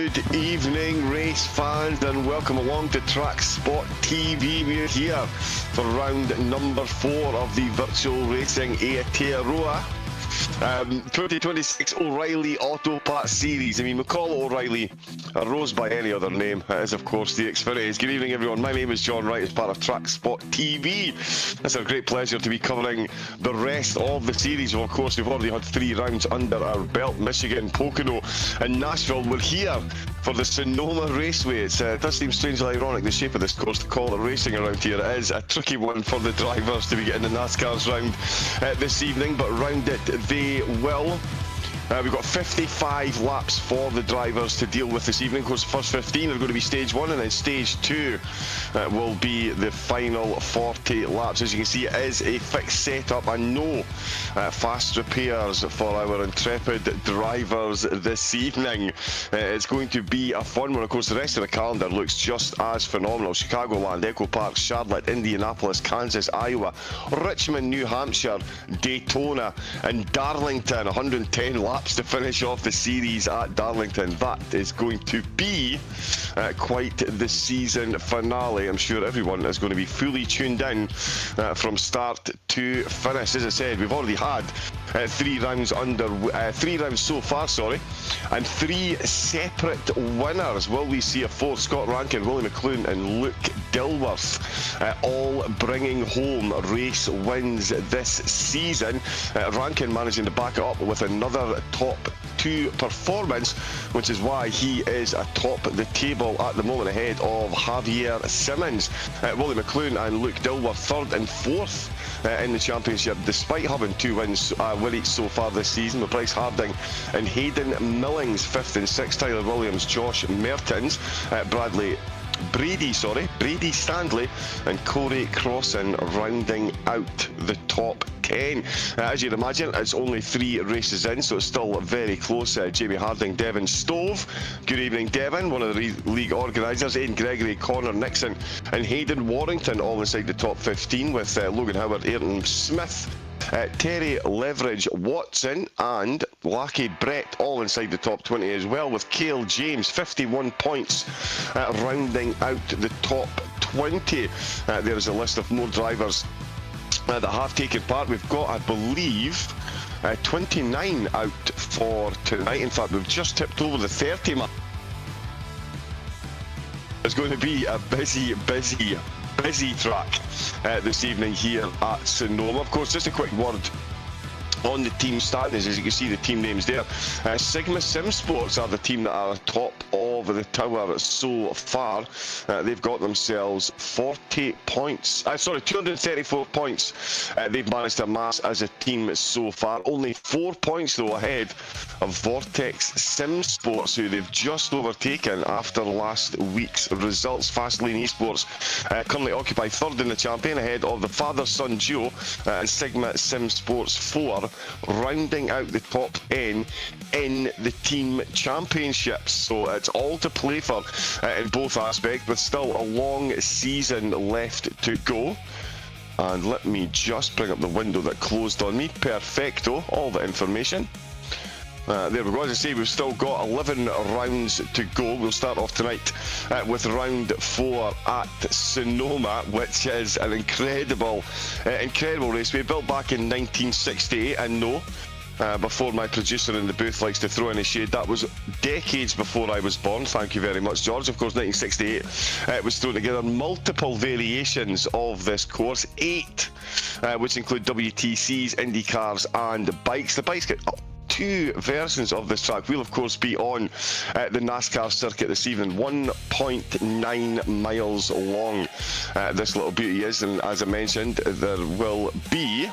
Good evening, race fans, and welcome along to TrackSpotTV. We're here for round number 4 of the virtual Racing Aotearoa 2026 O'Reilly Auto Parts series. I mean, we call it O'Reilly, rose by any other name. It is, of course, the Xfinity. Good evening, everyone. My name is John Wright, as part of TrackSpotTV. It's a great pleasure to be covering the rest of the series. Of course, we've already had 3 rounds under our belt. Michigan, Pocono and Nashville. We're here for the Sonoma Raceway. It does seem strangely ironic, the shape of this course, to call it racing around here. It is a tricky one for the drivers to be getting the NASCARs round this evening, but round it they will. We've got 55 laps for the drivers to deal with this evening. Of course, the first 15 are going to be stage 1, and then stage 2 will be the final 40 laps. As you can see, it is a fixed setup and no fast repairs for our intrepid drivers this evening. It's going to be a fun one. Of course, the rest of the calendar looks just as phenomenal. Chicagoland, Echo Park, Charlotte, Indianapolis, Kansas, Iowa, Richmond, New Hampshire, Daytona and Darlington. 110 laps to finish off the series at Darlington. That is going to be quite the season finale. I'm sure everyone is going to be fully tuned in from start to finish. As I said, we've already had 3 rounds so far, and 3 separate winners. Will we see a 4th? Scott Rankin, Willie McLoone and Luke Dilworth all bringing home race wins this season. Rankin managing to back it up with another top 2 performance, which is why he is atop the table at the moment, ahead of Javier Simmons. Willie McLoone and Luke Dilworth 3rd and 4th in the championship, despite having 2 wins each so far this season, with Bryce Harding and Hayden Millings 5th and 6th, Tyler Williams, Josh Mertens, Brady Standley and Corey Crossan rounding out the top 10. As you'd imagine, it's only 3 races in, so it's still very close. Jamie Harding, Devon Stove. Good evening, Devon, one of the league organisers. Aidan Gregory, Connor Nixon and Hayden Warrington all inside the top 15, with Logan Howard, Ayrton Smith, Terry Leverage Watson and Lackey Brett all inside the top 20 as well, with Cale James 51 points rounding out the top 20. There's a list of more drivers that have taken part. We've got, I believe, 29 out for tonight. In fact, we've just tipped over the 30 mark. It's going to be a busy track this evening here at Sonoma. Of course, just a quick word on the team standings. As you can see, the team names there. Sigma Sim Sports are the team that are atop of the tower so far. They've got themselves 40 points. 234 points they've managed to amass as a team so far. Only 4 points though ahead of Vortex Sim Sports, who they've just overtaken after last week's results. Fastlane Esports currently occupy 3rd in the champion, ahead of the father-son duo and Sigma Sim Sports 4, rounding out the top 10 in the team championships. So it's all to play for in both aspects, with still a long season left to go. And let me just bring up the window that closed on me. Perfecto, all the information. There we go. As I say, we've still got 11 rounds to go. We'll start off tonight with round 4 at Sonoma, which is an incredible raceway, built back in 1968. And no, before my producer in the booth likes to throw in a shade, that was decades before I was born. Thank you very much, George. Of course, 1968 was thrown together multiple variations of this course, 8 which include WTCs, Indy cars and bikes. The bikes get 2 versions of this track. We'll of course be on the NASCAR circuit this evening. 1.9 miles long this little beauty is, and as I mentioned, there will be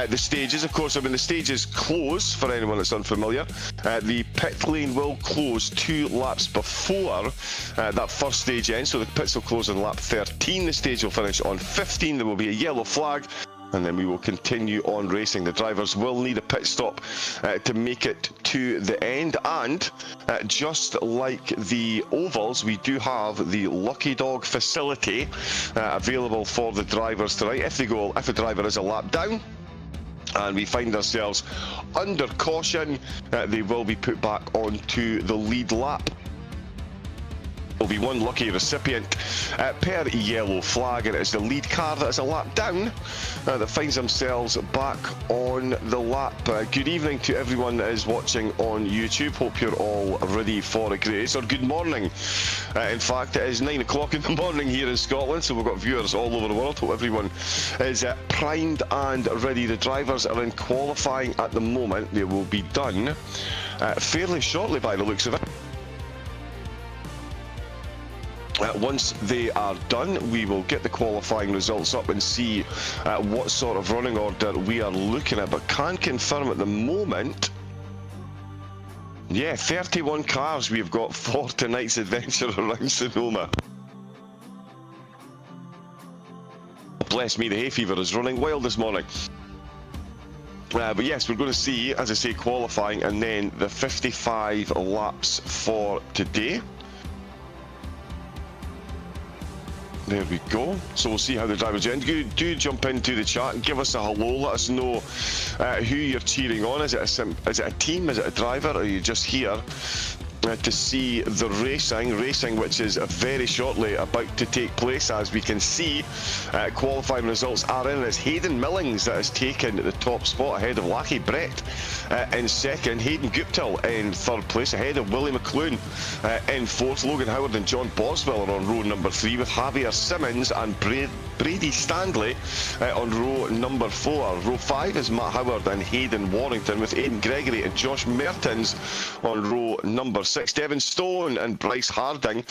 the stages. Of course, the stages close, for anyone that's unfamiliar. The pit lane will close 2 laps before that first stage ends, so the pits will close on lap 13. The stage will finish on 15. There will be a yellow flag, and then we will continue on racing. The drivers will need a pit stop to make it to the end, and just like the ovals, we do have the Lucky Dog facility available for the drivers tonight. If the driver is a lap down and we find ourselves under caution, they will be put back onto the lead lap. Will be one lucky recipient per yellow flag, and it is the lead car that is a lap down that finds themselves back on the lap. Good evening to everyone that is watching on YouTube. Hope you're all ready for a great race, or good morning. In fact, it is 9 o'clock in the morning here in Scotland, so we've got viewers all over the world. Hope everyone is primed and ready. The drivers are in qualifying at the moment. They will be done fairly shortly by the looks of it. Once they are done, we will get the qualifying results up and see what sort of running order we are looking at, but can confirm at the moment, yeah, 31 cars we've got for tonight's adventure around Sonoma. Bless me, the hay fever is running wild this morning. But yes, we're going to see, as I say, qualifying and then the 55 laps for today. There we go. So we'll see how the drivers do jump into the chat and give us a hello. Let us know who you're cheering on. Is it a team? Is it a driver? Or are you just here to see the racing, which is very shortly about to take place? As we can see, qualifying results are in. It's Hayden Millings that has taken the top spot ahead of Lackey Brett in second, Hayden Guptill in third place ahead of Willie McLoone in fourth. Logan Howard and John Boswell are on row number 3 with Javier Simmons and Brady Stanley on row number 4. Row 5 is Matt Howard and Hayden Warrington with Aidan Gregory and Josh Mertens on row number 6. Devin Stone and Bryce Harding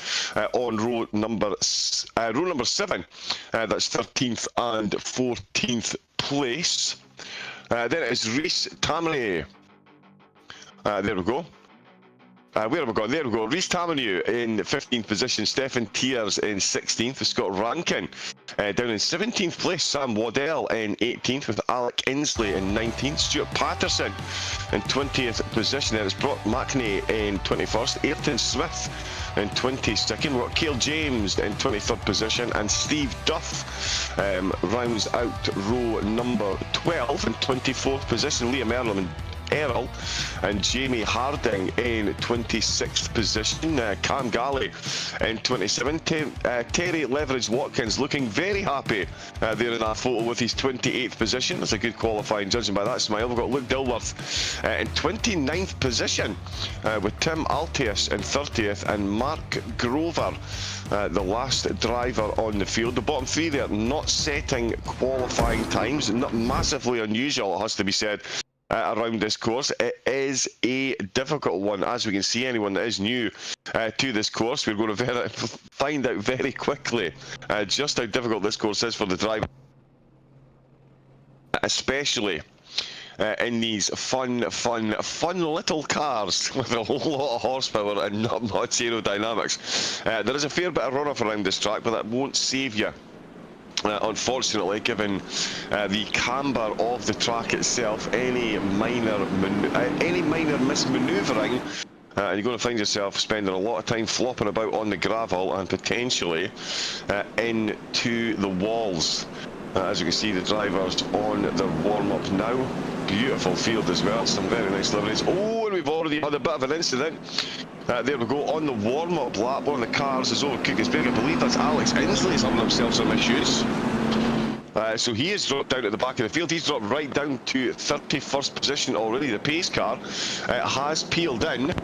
on row number 7. That's 13th and 14th place. Then it is Reese Tamaney. There we go. Where have we gone? There we go. Reese Tamaney in 15th position. Stefan Tiers in 16th with Scott Rankin. Down in 17th place, Sam Waddell in 18th with Alec Inslee in 19th. Stuart Patterson in 20th position. There is Brock McNay in 21st. Ayrton Smith in 22nd. We've got Cale James in 23rd position, and Steve Duff rounds out row number 12 in 24th position. Liam Earl and Jamie Harding in 26th position. Cam Galley in 27th. Terry Leverage Watkins looking very happy there in that photo with his 28th position. That's a good qualifying, judging by that smile. We've got Luke Dilworth in 29th position with Tim Altius in 30th and Mark Grover, the last driver on the field. The bottom 3 there not setting qualifying times. Not massively unusual, it has to be said. Around this course, it is a difficult one. As we can see, anyone that is new to this course, we're going to find out very quickly just how difficult this course is for the driver, especially in these fun little cars with a whole lot of horsepower and not much aerodynamics. There is a fair bit of runoff around this track, but that won't save you. Unfortunately, given the camber of the track itself, any minor mismanoeuvring, and you're going to find yourself spending a lot of time flopping about on the gravel and potentially into the walls. As you can see, the drivers on the warm-up now. Beautiful field as well, some very nice liveries. Oh, and we've already had a bit of an incident. There we go, on the warm-up lap, one of the cars is over Cooke's brake. I believe that's Alex Inslee's having himself some issues. So he has dropped down at the back of the field. He's dropped right down to 31st position already. The pace car has peeled in.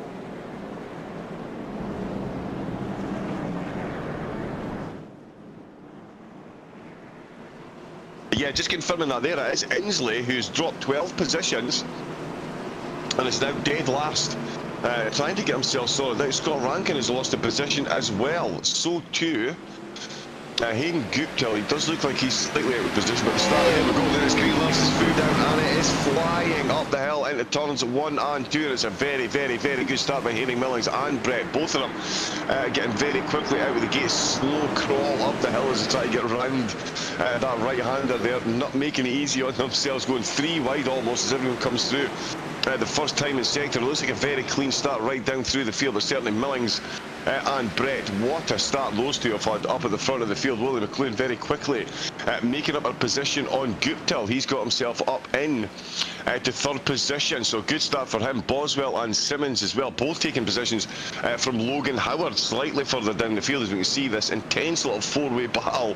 Yeah, just confirming that there it is Inslee, who's dropped 12 positions and is now dead last. Trying to get himself sorted out. Scott Rankin has lost a position as well. So too Hayden Guptill. He does look like he's slightly out of position at the start. There we go. There is Green Lance his foot down and it is flying up the hill into turns 1 and 2. It's a very good start by Hayden Millings and Brett. Both of them getting very quickly out of the gate. Slow crawl up the hill as they try to get round that right-hander there. Not making it easy on themselves. Going 3 wide almost as everyone comes through. The first time in sector. It looks like a very clean start right down through the field. But certainly Millings and Brett, what a start those two have had up at the front of the field. Willie McLoone very quickly Making up a position on Guptill. He's got himself up in to third position, so good start for him. Boswell and Simmons as well, both taking positions from Logan Howard slightly further down the field. As we can see, this intense little four-way battle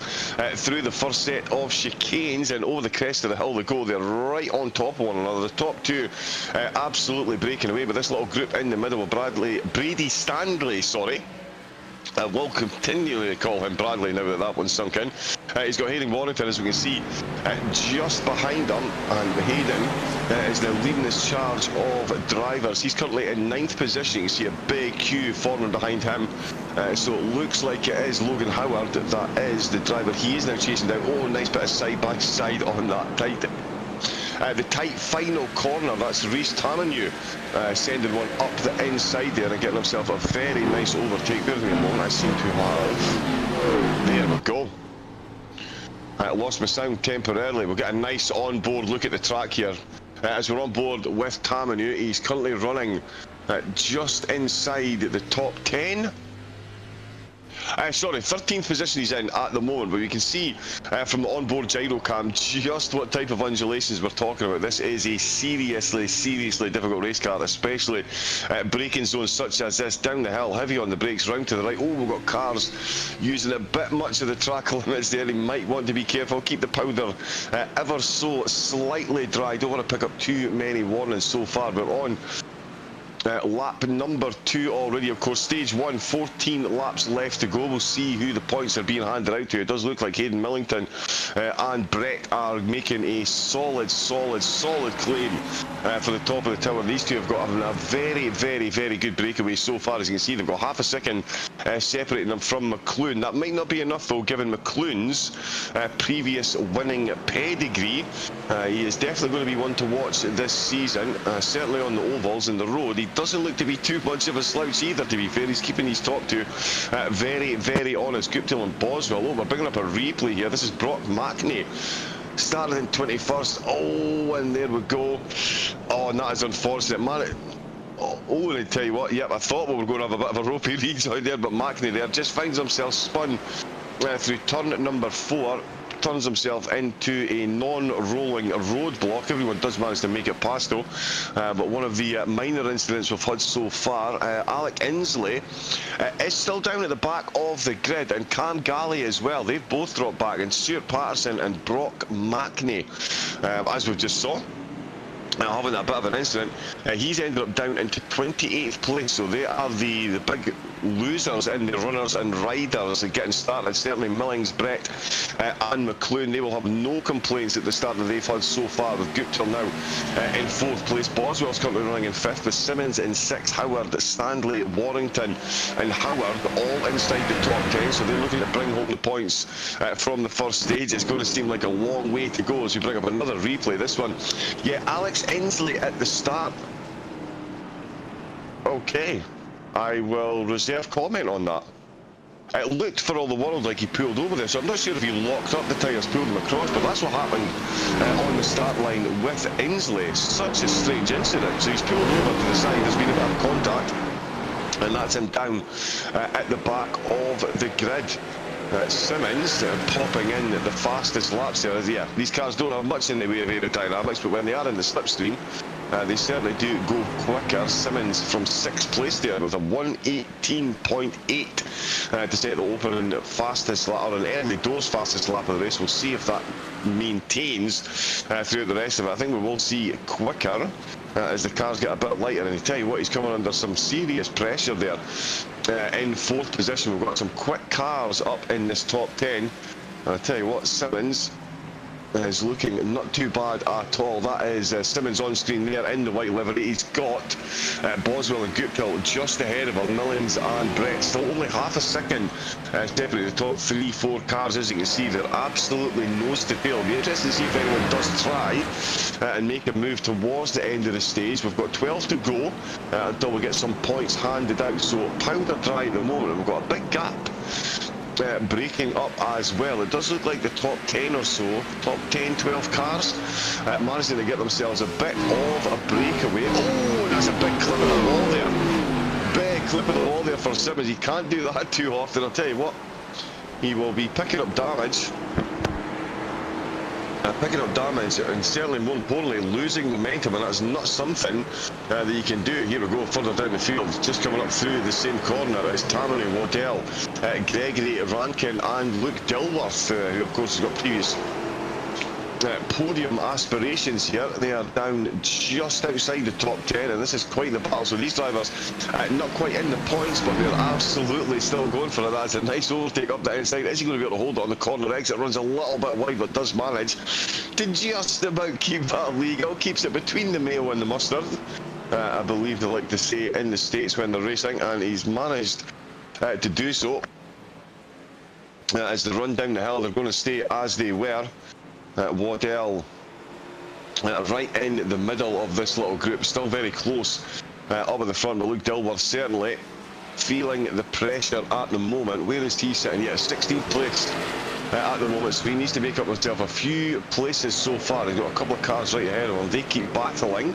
through the first set of chicanes, and over the crest of the hill they go. They're right on top of one another. The top two absolutely breaking away, but this little group in the middle of Brady Standley, sorry. We'll continue to call him Bradley now that one's sunk in. He's got Hayden Warrington, as we can see, just behind him, and Hayden is now leading this charge of drivers. He's currently in 9th position. You can see a big queue forming behind him. So it looks like it is Logan Howard that is the driver. He is now chasing down. Oh, nice bit of side by side on that tight. The tight final corner, that's Reece Tamanyu sending one up the inside there and getting himself a very nice overtake. There's a moment I seem to have. There we go. I lost my sound temporarily. We'll get a nice on-board look at the track here. As we're on board with Tamanyu, he's currently running just inside the top 10. Sorry, 13th position he's in at the moment, but we can see from the onboard gyro cam just what type of undulations we're talking about. This is a seriously difficult race car, especially braking zones such as this. Down the hill, heavy on the brakes, round to the right. Oh, we've got cars using a bit much of the track limits there. He might want to be careful, keep the powder ever so slightly dry. Don't want to pick up too many warnings so far. We're on lap number 2 already. Of course, stage 1, 14 laps left to go. We'll see who the points are being handed out to. It does look like Hayden Millington and Brett are making a solid claim for the top of the tower. These two have got a very good breakaway so far. As you can see, they've got half a second separating them from McLoone. That might not be enough though, given McLoon's previous winning pedigree. He is definitely going to be one to watch this season, certainly on the ovals and the road. He doesn't look to be too much of a slouch either, to be fair. He's keeping these top two very honest. Guptill and Boswell. Oh, we're bringing up a replay here. This is Brock Mackney, started in 21st. Oh, and there we go. Oh, and that is unfortunate, man. Oh, and I tell you what, yep, I thought we were going to have a bit of a ropey lead out there, but Mackney there just finds himself spun through turn number 4. Turns himself into a non-rolling roadblock. Everyone does manage to make it past though, but one of the minor incidents we've had so far. Alec Inslee is still down at the back of the grid, and Cam Galley as well. They've both dropped back, and Stuart Patterson and Brock Mackney, as we've just saw, having a bit of an incident. He's ended up down into 28th place, so they are the big losers in the runners and riders and getting started. Certainly Millings, Brett and McLoone, they will have no complaints at the start that they've had so far, with Guptill now in 4th place. Boswell's currently running in 5th, with Simmons in 6th, Howard, Standley, Warrington and Howard all inside the top 10, so they're looking to bring home the points from the first stage. It's going to seem like a long way to go as we bring up another replay. This one, yeah, Alex Inslee at the start. Okay, I will reserve comment on that. It looked for all the world like he pulled over there, so I'm not sure if he locked up the tyres, pulled them across, but that's what happened on the start line with Inslee. Such a strange incident. So he's pulled over to the side, there's been a bit of contact, and that's him down at the back of the grid. Simmons popping in the fastest laps there. Yeah, these cars don't have much in the way of aerodynamics, but when they are in the slipstream, they certainly do go quicker. Simmons from 6th place there with a 1:18.8 to set the opening fastest lap, or an early doors fastest lap of the race. We'll see if that maintains throughout the rest of it. I think we will see quicker as the cars get a bit lighter, and I tell you what, he's coming under some serious pressure there. In 4th position, we've got some quick cars up in this top 10. And I tell you what, Simmons is looking not too bad at all. That is Simmons on screen there in the white livery. He's got Boswell and Guptill just ahead of him. Millings and Brett still only half a second separating the top 3-4 cars. As you can see, they're absolutely nose to tail. It'll be interesting to see if anyone does try and make a move towards the end of the stage. We've got 12 to go until we get some points handed out. So powder dry at the moment. We've got a big gap breaking up as well. It does look like the top 10 or so, top 10, 12 cars managing to get themselves a bit of a breakaway. Oh, that's a big clip of the wall there. Big clip of the wall there for Simmons. He can't do that too often. I'll tell you what, he will be picking up damage. picking up damage and certainly more importantly losing momentum, and that's not something that you can do. Here we go, further down the field, just coming up through the same corner as Tammany, Waddell, Gregory Rankin and Luke Dilworth, who of course has got previous podium aspirations here. They are down just outside the top 10, and this is quite the battle. So these drivers not quite in the points, but they're absolutely still going for it. That's a nice overtake up the inside. Is he going to be able to hold it on the corner exit? Runs a little bit wide, but does manage to just about keep that lead. It keeps it between the Mayo and the Mustard, I believe they like to say in the States when they're racing, and he's managed to do so. As they run down the hill, they're going to stay as they were. Waddell right in the middle of this little group, still very close up at the front, but Luke Dilworth certainly feeling the pressure at the moment. Where is he sitting? Yeah, 16th place at the moment, so he needs to make up himself a few places so far. He's got a couple of cars right ahead of him. They keep battling.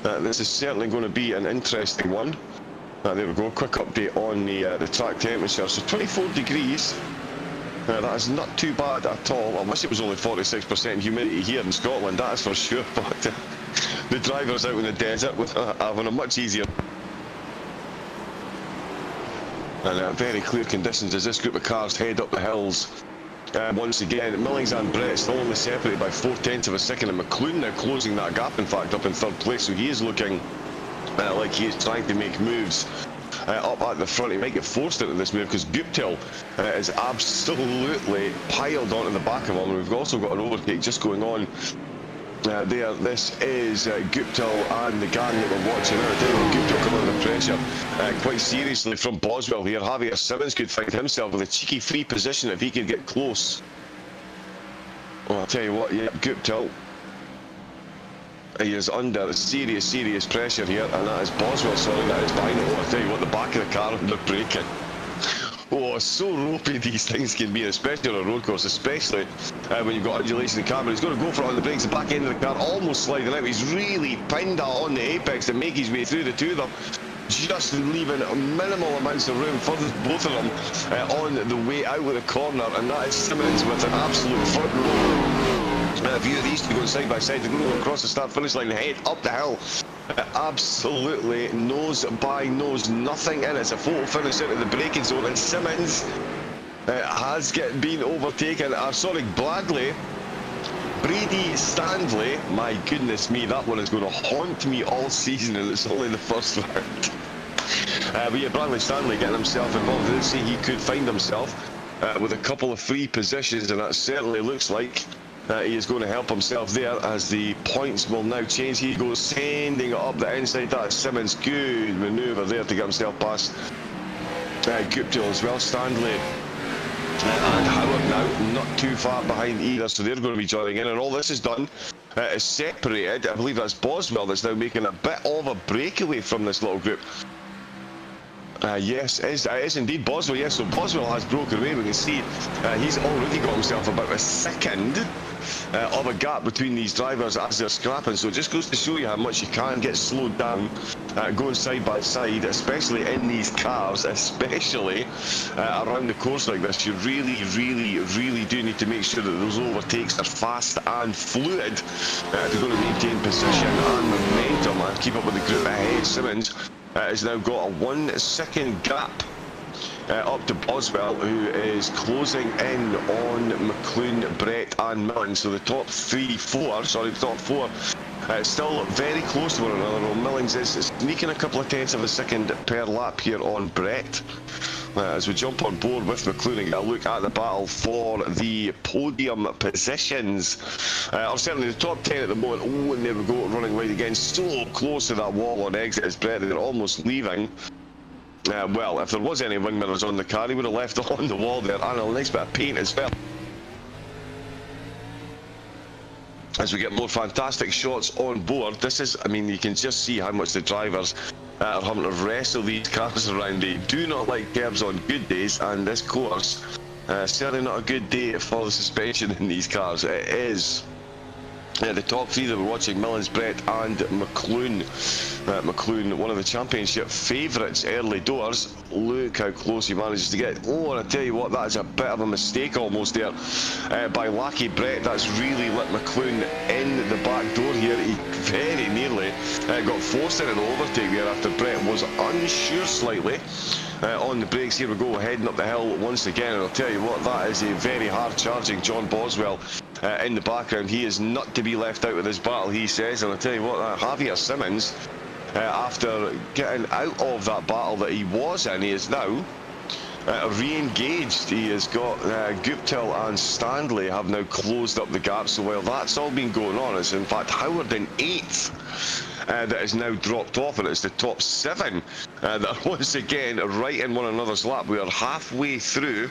This is certainly going to be an interesting one. There we go, quick update on the track temperature. So 24 degrees. That is not too bad at all. I wish it was only 46% humidity here in Scotland, that is for sure. But the drivers out in the desert with having a much easier. And very clear conditions as this group of cars head up the hills. Once again, Millings and Brett still only separated by 4/10 of a second, and McLoone now closing that gap, in fact, up in third place. So he is looking like he is trying to make moves up at the front. He might get forced into this move because Guptill is absolutely piled onto the back of him. We've also got an overtake just going on there. This is Guptill and the gang that we're watching now. Guptill coming under pressure quite seriously from Boswell here. Javier Simmons could find himself with a cheeky free position if he could get close. Well, I'll tell you what, yeah, Guptill, he is under serious pressure here, and that is Boswell, sorry, that is behind him. Oh, I'll tell you what, the back of the car under braking. Oh, so ropey these things can be, especially on a road course, especially when you've got undulation in the camera. He's going to go for it on the brakes, the back end of the car almost sliding out. He's really pinned that on the apex to make his way through the two of them, just leaving minimal amounts of room for both of them on the way out of the corner, and that is Simmons with an absolute front row view of these two going side by side. They're going to go across the start finish line and head up the hill. Absolutely nose by nose, nothing in it. It's a photo finish out of the braking zone, and Simmons has been overtaken. Bradley, Brady Stanley, my goodness me, that one is going to haunt me all season, and it's only the first round. But yeah, Bradley Stanley getting himself involved. I didn't see he could find himself with a couple of free positions, and that certainly looks like he is going to help himself there as the points will now change. He goes sending it up the inside. That is Simmons. Good manoeuvre there to get himself past Guptill as well. Stanley and Howard now not too far behind either, so they're going to be joining in, and all this is done is separated. I believe that's Boswell that's now making a bit of a breakaway from this little group. Yes, it is indeed Boswell. Yes, so Boswell has broken away. We can see he's already got himself about a second of a gap between these drivers as they're scrapping. So it just goes to show you how much you can get slowed down going side by side, especially in these cars, especially around the course like this. You really do need to make sure that those overtakes are fast and fluid if you're going to maintain position and momentum and keep up with the group ahead. Simmons has now got a 1 second gap up to Boswell, who is closing in on McLoone, Brett and Millen. So the top four still very close to one another. Well, Millings is sneaking a couple of tenths of a second per lap here on Brett. As we jump on board with McLoone and get a look at the battle for the podium positions, or certainly the top 10 at the moment. Oh, and there we go, running wide again, so close to that wall on exit as Brett, they're almost leaving. Well, if there was any wing mirrors on the car, he would have left on the wall there, and a nice bit of paint as well. As we get more fantastic shots on board, this is, I mean, you can just see how much the drivers are having to wrestle these cars around. They do not like curbs on good days, and this course certainly not a good day for the suspension in these cars. It is The top three that we're watching, Millins, Brett and McLoone. McLoone, one of the championship favourites early doors. Look how close he manages to get. Oh, and I tell you what, that is a bit of a mistake almost there by Lackey Brett. That's really let McLoone in the back door here. He very nearly got forced into the overtake there after Brett was unsure slightly. On the brakes, here we go, heading up the hill once again, and I'll tell you what, that is a very hard charging John Boswell in the background. He is not to be left out of this battle, he says, and I'll tell you what, Javier Simmons, after getting out of that battle that he was in, he is now re-engaged. He has got Guptill and Stanley have now closed up the gap, so while that's all been going on, it's in fact Howard in 8th. That is now dropped off, and it's the top 7 that are once again right in one another's lap. We are halfway through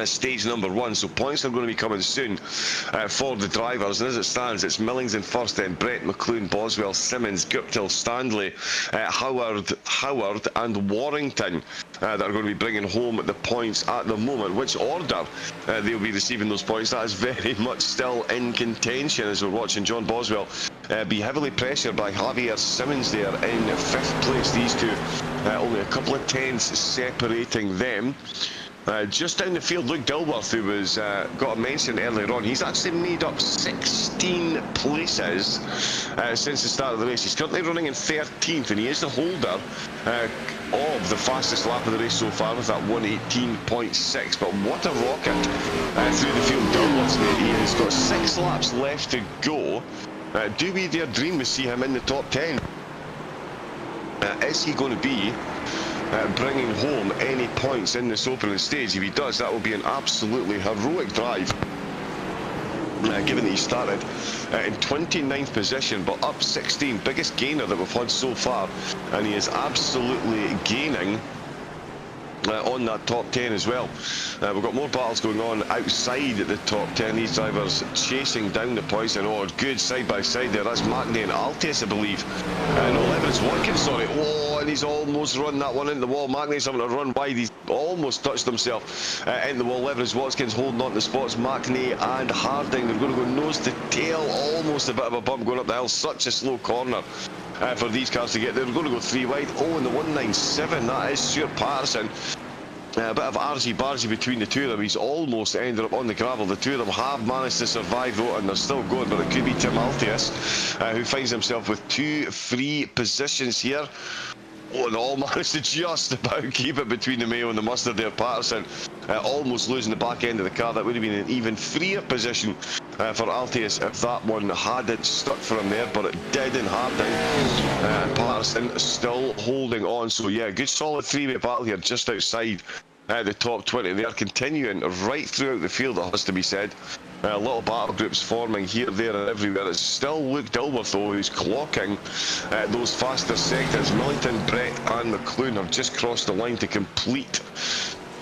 stage number 1, so points are going to be coming soon for the drivers, and as it stands, it's Millings in first, then Brett, McLoone, Boswell, Simmons, Guptill, Stanley, Howard and Warrington that are going to be bringing home the points at the moment. Which order they'll be receiving those points, that is very much still in contention, as we're watching John Boswell be heavily pressured by Javier Simmons there in 5th place. These two only a couple of tenths separating them. Just down the field, Luke Dilworth, who was got a mention earlier on, he's actually made up 16 places since the start of the race. He's currently running in 13th, and he is the holder of the fastest lap of the race so far with that 1:18.6. But what a rocket through the field Dilworth's made. He has got 6 laps left to go. Do we dare dream to see him in the top 10? Is he going to be bringing home any points in this opening stage? If he does, that will be an absolutely heroic drive, given that he started in 29th position but up 16, biggest gainer that we've had so far, and he is absolutely gaining on that top 10 as well. We've got more battles going on outside the top 10. These drivers chasing down the points, and oh, good side by side there. That's McNay and Altius, I believe. No, Leverage Watkins, sorry. Oh, and he's almost run that one into the wall. McNay's having to run wide. He's almost touched himself into the wall. Leverage Watkins holding on to the spots. McNay and Harding, they're going to go nose to tail. Almost a bit of a bump going up the hill. Such a slow corner for these cars to get there. They're going to go 3 wide. Oh, and the 197, that is Stuart Patterson. A bit of argy-bargy between the two of them. He's almost ended up on the gravel. The two of them have managed to survive though, and they're still going, but it could be Tim Altius who finds himself with 2 free positions here. Oh, and all managed to just about keep it between the Mayo and the Mustard there. Patterson almost losing the back end of the car. That would have been an even freer position for Altius if that one hadn't stuck for him there, but it did in Harding. And Patterson still holding on. So yeah, good solid 3-way battle here just outside the top 20. They are continuing right throughout the field, it has to be said. Little battle groups forming here, there and everywhere. It's still Luke Dilworth though who's clocking those faster sectors. Millington, Brett and McLoone have just crossed the line to complete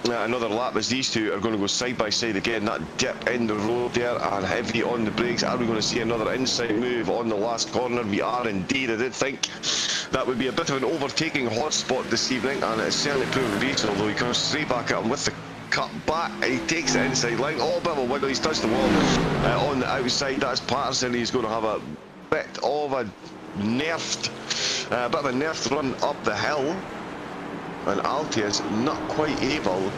another lap, as these two are going to go side by side again. That dip in the road there and heavy on the brakes. Are we going to see another inside move on the last corner? We are indeed. I did think that would be a bit of an overtaking hotspot this evening, and it's certainly proven to be so, although he comes straight back at him with the cut back. He takes the inside line. Oh, a bit of a wiggle. He's touched the wall on the outside. That's Patterson. He's going to have a bit of a nerfed run up the hill. And Altius not quite able.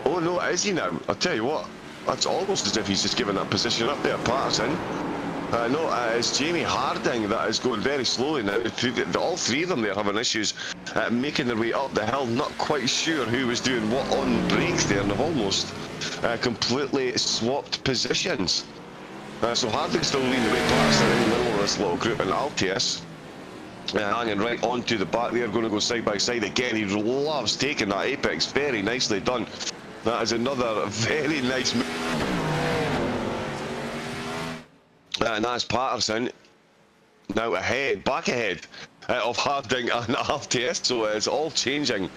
Oh no, is he now? I'll tell you what, that's almost as if he's just given that position up there, Patterson. No, it's Jamie Harding that is going very slowly now. All 3 of them there having issues making their way up the hill. Not quite sure who was doing what on brakes there, and they've almost completely swapped positions. So Harding's still leading the way. Patterson in the middle of this little group, and Altius hanging right onto the back. They're going to go side by side again. He loves taking that apex. Very nicely done. That is another very nice move. And that's Patterson now ahead, back ahead of Harding and Altius. So it's all changing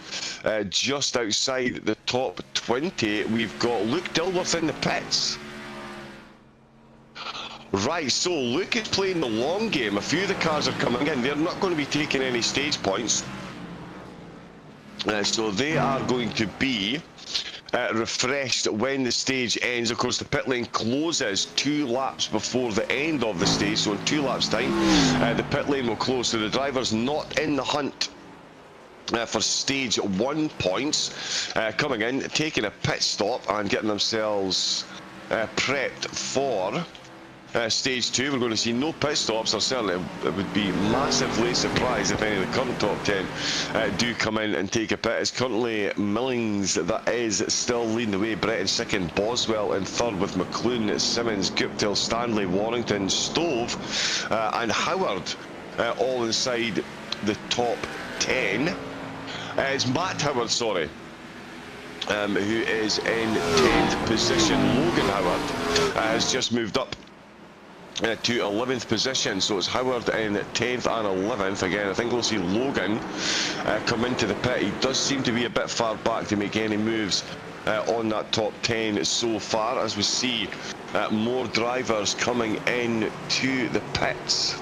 just outside the top 20. We've got Luke Dilworth in the pits. Right, so Luke is playing the long game. A few of the cars are coming in. They're not going to be taking any stage points. So they are going to be refreshed when the stage ends. Of course, the pit lane closes 2 laps before the end of the stage, so in 2 laps time the pit lane will close, so the driver's not in the hunt for stage 1 points, coming in, taking a pit stop and getting themselves prepped for stage 2. We're going to see no pit stops, or certainly it would be massively surprised if any of the current top 10 do come in and take a pit. It's currently Millings that is still leading the way, Brett in second, Boswell in third with McLoone, Simmons, Guptill, Stanley, Warrington, Stove and Howard all inside the top 10. It's Matt Howard, sorry, who is in 10th position. Logan Howard has just moved up to 11th position, so it's Howard in 10th and 11th. Again, I think we'll see Logan come into the pit. He does seem to be a bit far back to make any moves on that top 10 so far, as we see more drivers coming in to the pits.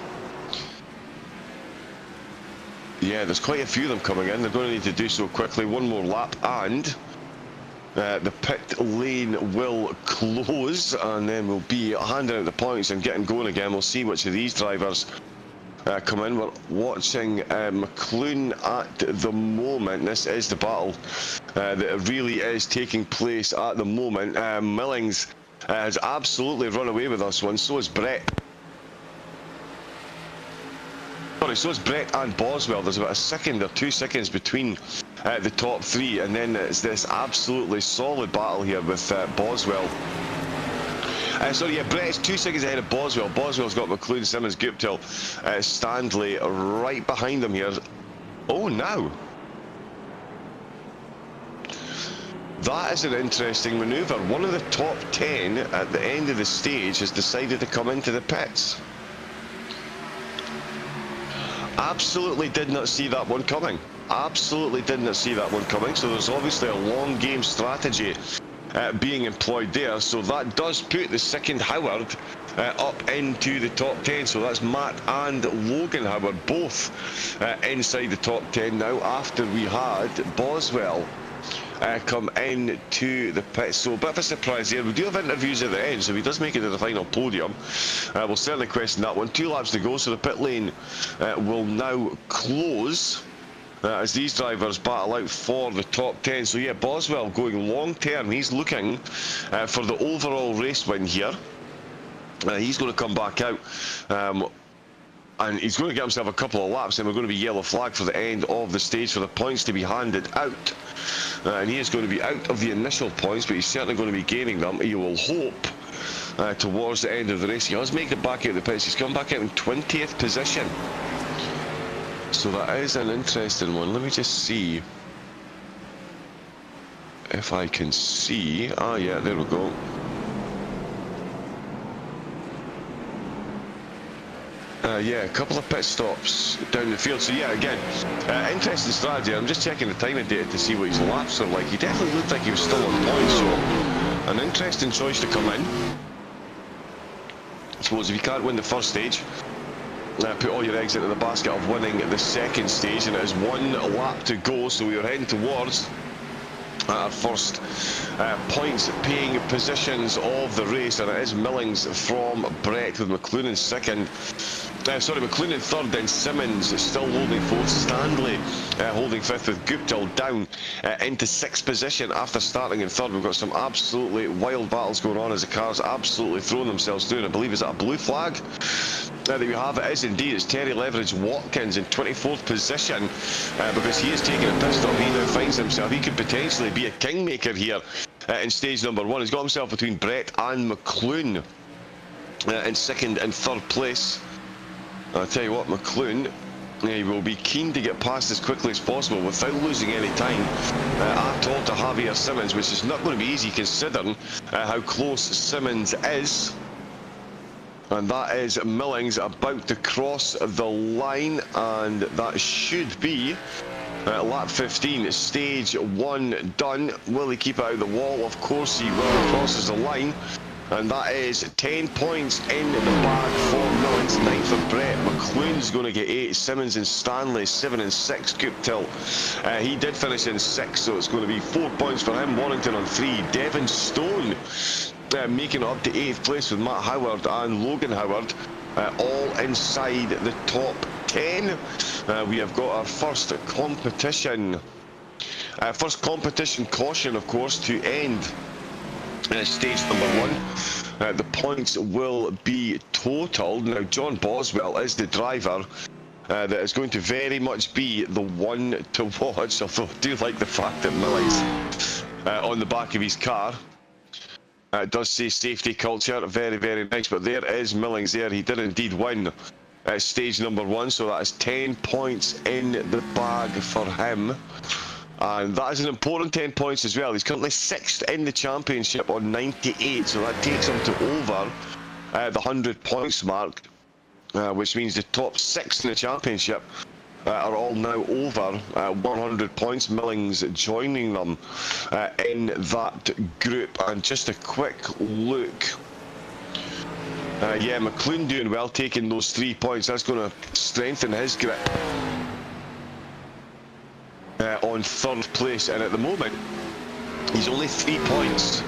Yeah, there's quite a few of them coming in. They're going to need to do so quickly. One more lap and the pit lane will close, and then we'll be handing out the points and getting going again. We'll see which of these drivers come in. We're watching McLoone at the moment. This is the battle that really is taking place at the moment. Millings has absolutely run away with this one. So is Brett. Sorry, so is Brett and Boswell. There's about a second or 2 seconds between the top 3, and then it's this absolutely solid battle here with Boswell. Sorry, yeah, Brett's 2 seconds ahead of Boswell. Boswell's got McLoone, Simmons, Guptill, Stanley right behind them here. Oh, now. That is an interesting manoeuvre. One of the top 10 at the end of the stage has decided to come into the pits. Absolutely did not see that one coming. Absolutely did not see that one coming. So there's obviously a long game strategy being employed there. So that does put the second Howard up into the top 10. So that's Matt and Logan Howard both inside the top 10 now, after we had Boswell come in to the pit. So a bit of a surprise here. We do have interviews at the end, so if he does make it to the final podium, we'll certainly question that one. 2 laps to go, so the pit lane will now close as these drivers battle out for the top 10. So yeah, Boswell going long term. He's looking for the overall race win here. He's going to come back out and he's going to get himself a couple of laps, and we're going to be yellow flag for the end of the stage for the points to be handed out. And he is going to be out of the initial points, but he's certainly going to be gaining them, you will hope, towards the end of the race. He does make it back out of the pits. He's come back out in 20th position. So that is an interesting one. Let me just see if I can see. Ah, yeah, there we go. Yeah, a couple of pit stops down the field. So yeah, again, interesting strategy. I'm just checking the timing data to see what his laps are like. He definitely looked like he was still on points, so an interesting choice to come in. I suppose if you can't win the first stage, put all your eggs into the basket of winning the second stage, and it is 1 lap to go, so we are heading towards our first points paying positions of the race, and it is Millings from Brett with McLoone in second. McLoone in third, then Simmons still holding fourth, Stanley holding fifth, with Guptill down into 6th position after starting in third. We've got some absolutely wild battles going on as the cars absolutely throwing themselves through, and I believe, is that a blue flag that we have? It is indeed. It's Terry Leverage Watkins in 24th position because he is taking a pit stop. He now finds himself, he could potentially be a kingmaker here in stage number 1. He's got himself between Brett and McLoone in second and third place. I'll tell you what, McLoone, he will be keen to get past as quickly as possible without losing any time at all to Javier Simmons, which is not going to be easy considering how close Simmons is. And that is Millings about to cross the line, and that should be lap 15, stage 1 done. Will he keep it out of the wall? Of course he will. Crosses the line, and that is 10 points in the bag for Millings. Mullins 9th for Brett. McLuhan's going to get 8. Simmons and Stanley 7 and 6. Cooke Tilt, he did finish in 6, so it's going to be 4 points for him. Warrington on 3. Devon Stone making it up to 8th place with Matt Howard and Logan Howard, all inside the top 10. We have got our first competition caution, of course, to end stage number 1. The points will be totaled. Now, John Boswell is the driver that is going to very much be the one to watch, although I do like the fact that Millings on the back of his car does say safety culture. Very, very nice. But there is Millings there. He did indeed win stage number 1, so that is 10 points in the bag for him. And that is an important 10 points as well. He's currently 6th in the championship on 98, so that takes him to over the 100 points mark, which means the top 6 in the championship are all now over 100 points. Millings joining them in that group. And just a quick look. Yeah, McLuhan doing well, taking those 3 points. That's going to strengthen his grip on 3rd place, and at the moment he's only 3 points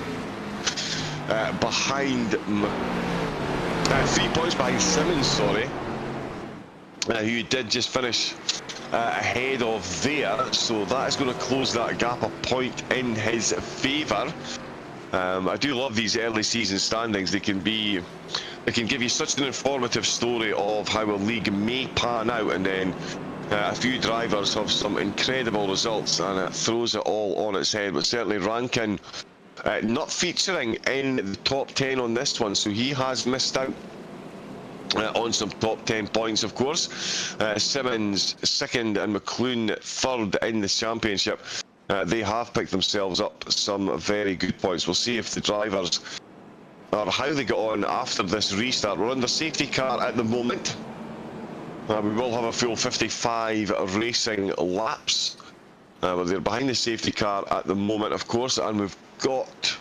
behind 3 points behind Simmons, sorry, who did just finish ahead of there, so that is going to close that gap a point in his favour. I do love these early season standings. They can give you such an informative story of how a league may pan out, and then a few drivers have some incredible results and it throws it all on its head. But certainly Rankin not featuring in the top 10 on this one, so he has missed out on some top 10 points, of course. Simmons 2nd and McLuhan 3rd in the championship. They have picked themselves up some very good points. We'll see if the drivers, or how they get on after this restart. We're under safety car at the moment. We will have a full 55 racing laps, but they're behind the safety car at the moment, of course, and we've got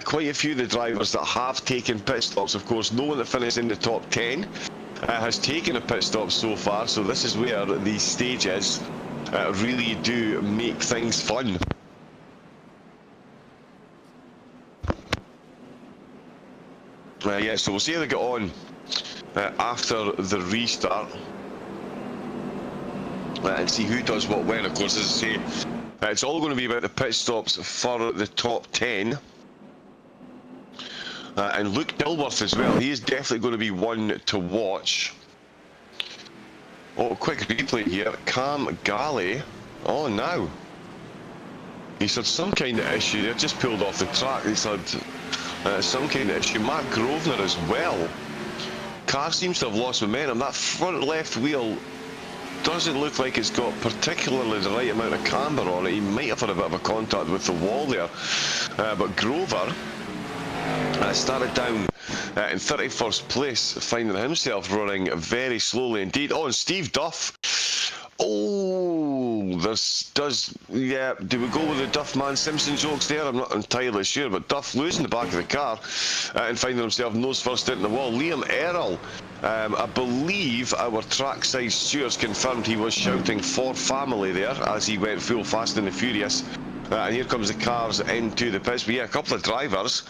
quite a few of the drivers that have taken pit stops. Of course, no one that finished in the top 10 has taken a pit stop so far, so this is where these stages really do make things fun. Yeah, so we'll see how they get on after the restart and see who does what when. Of course, as I say, it's all going to be about the pit stops for the top 10. And Luke Dilworth as well, he is definitely going to be one to watch. Oh, quick replay here. Cam Galley, oh no, he's had some kind of issue. They've just pulled off the track. He's had some kind of issue. Matt Grosvenor as well. Car seems to have lost momentum. That front left wheel doesn't look like it's got particularly the right amount of camber on it. He might have had a bit of a contact with the wall there. But Grover started down in 31st place, finding himself running very slowly indeed. Oh, and Steve Duff. Oh, this does, yeah, do we go with the Duff Man Simpson jokes there? I'm not entirely sure, but Duff losing the back of the car and finding himself nose first into the wall. Liam Earl, I believe our trackside stewards confirmed he was shouting for family there as he went full Fast and the Furious. And here comes the cars into the pits. But yeah, a couple of drivers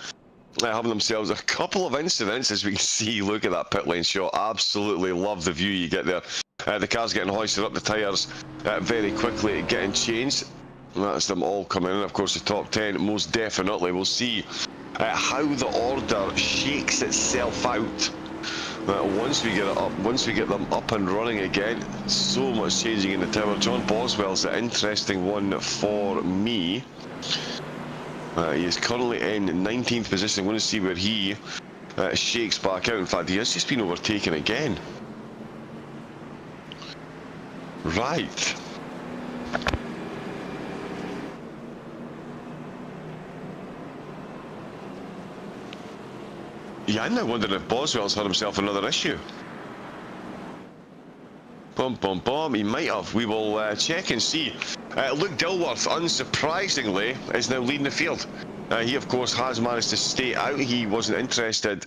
having themselves a couple of incidents, as we can see. Look at that pit lane shot. Absolutely love the view you get there. The car's getting hoisted up, the tyres very quickly getting changed. That's them all coming in. Of course, the top 10 most definitely. We'll see how the order shakes itself out once we get it up, once we get them up and running again. So much changing in the tower. John Boswell's the interesting one for me. He is currently in 19th position. I'm going to see where he shakes back out. In fact, he has just been overtaken again. Right. Yeah, I'm now wondering if Boswell's had himself another issue. Bum, bum, bum. He might have. We will check and see. Luke Dilworth, unsurprisingly, is now leading the field. He, of course, has managed to stay out. He wasn't interested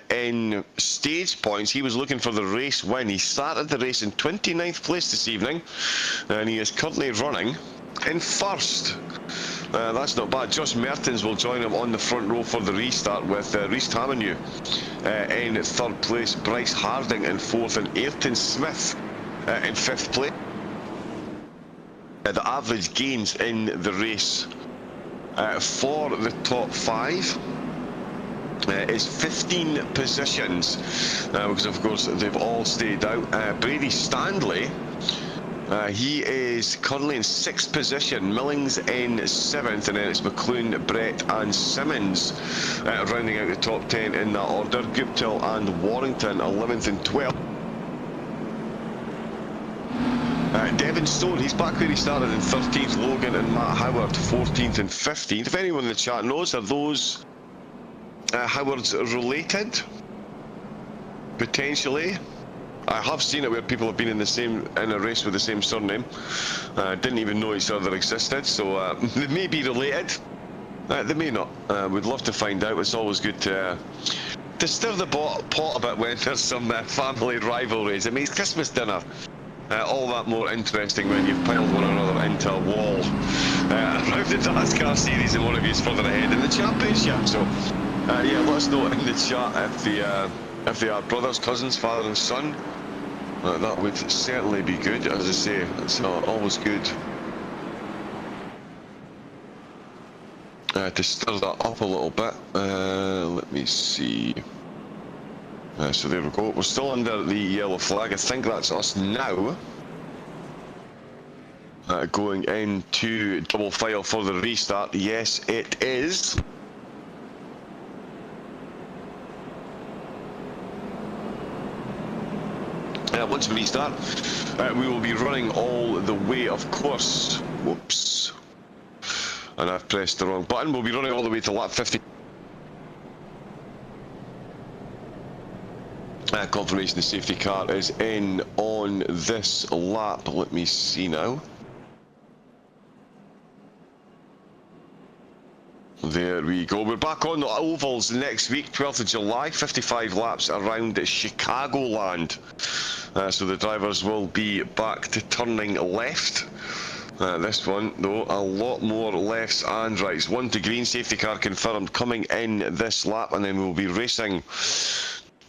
in stage points. He was looking for the race win. He started the race in 29th place this evening, and he is currently running in first. That's not bad. Josh Mertens will join him on the front row for the restart, with Rhys Tamanhu in third place, Bryce Harding in fourth, and Ayrton Smith in fifth place. The average gains in the race for the top five is 15 positions, because of course they've all stayed out. Brady Stanley, he is currently in 6th position, Millings in 7th, and then it's McLoone, Brett and Simmons rounding out the top 10 in that order. Guptill and Warrington 11th and 12th. Devin Stone, he's back where he started in 13th. Logan and Matt Howard 14th and 15th. If anyone in the chat knows, are those Howards related? Potentially. I have seen it where people have been in a race with the same surname. Didn't even know each other existed, so they may be related. They may not. We'd love to find out. It's always good to stir the pot a bit when there's some family rivalries. It makes Christmas dinner all that more interesting when you've piled one another into a wall around the NASCAR series, and one of you is further ahead in the championship. So yeah, let us know in the chat if they are brothers, cousins, father and son. That would certainly be good. As I say, it's always good to stir that up a little bit. Let me see. So there we go. We're still under the yellow flag. I think that's us now. Going into double file for the restart. Yes, it is. Once we restart, we will be running all the way, of course. Whoops. And I've pressed the wrong button. We'll be running all the way to lap 50. Confirmation the safety car is in on this lap. Let me see now. There we go. We're back on the ovals next week, 12th of July, 55 laps around Chicagoland. So the drivers will be back to turning left. This one, though, a lot more lefts and rights. 1 to green, safety car confirmed coming in this lap, and then we'll be racing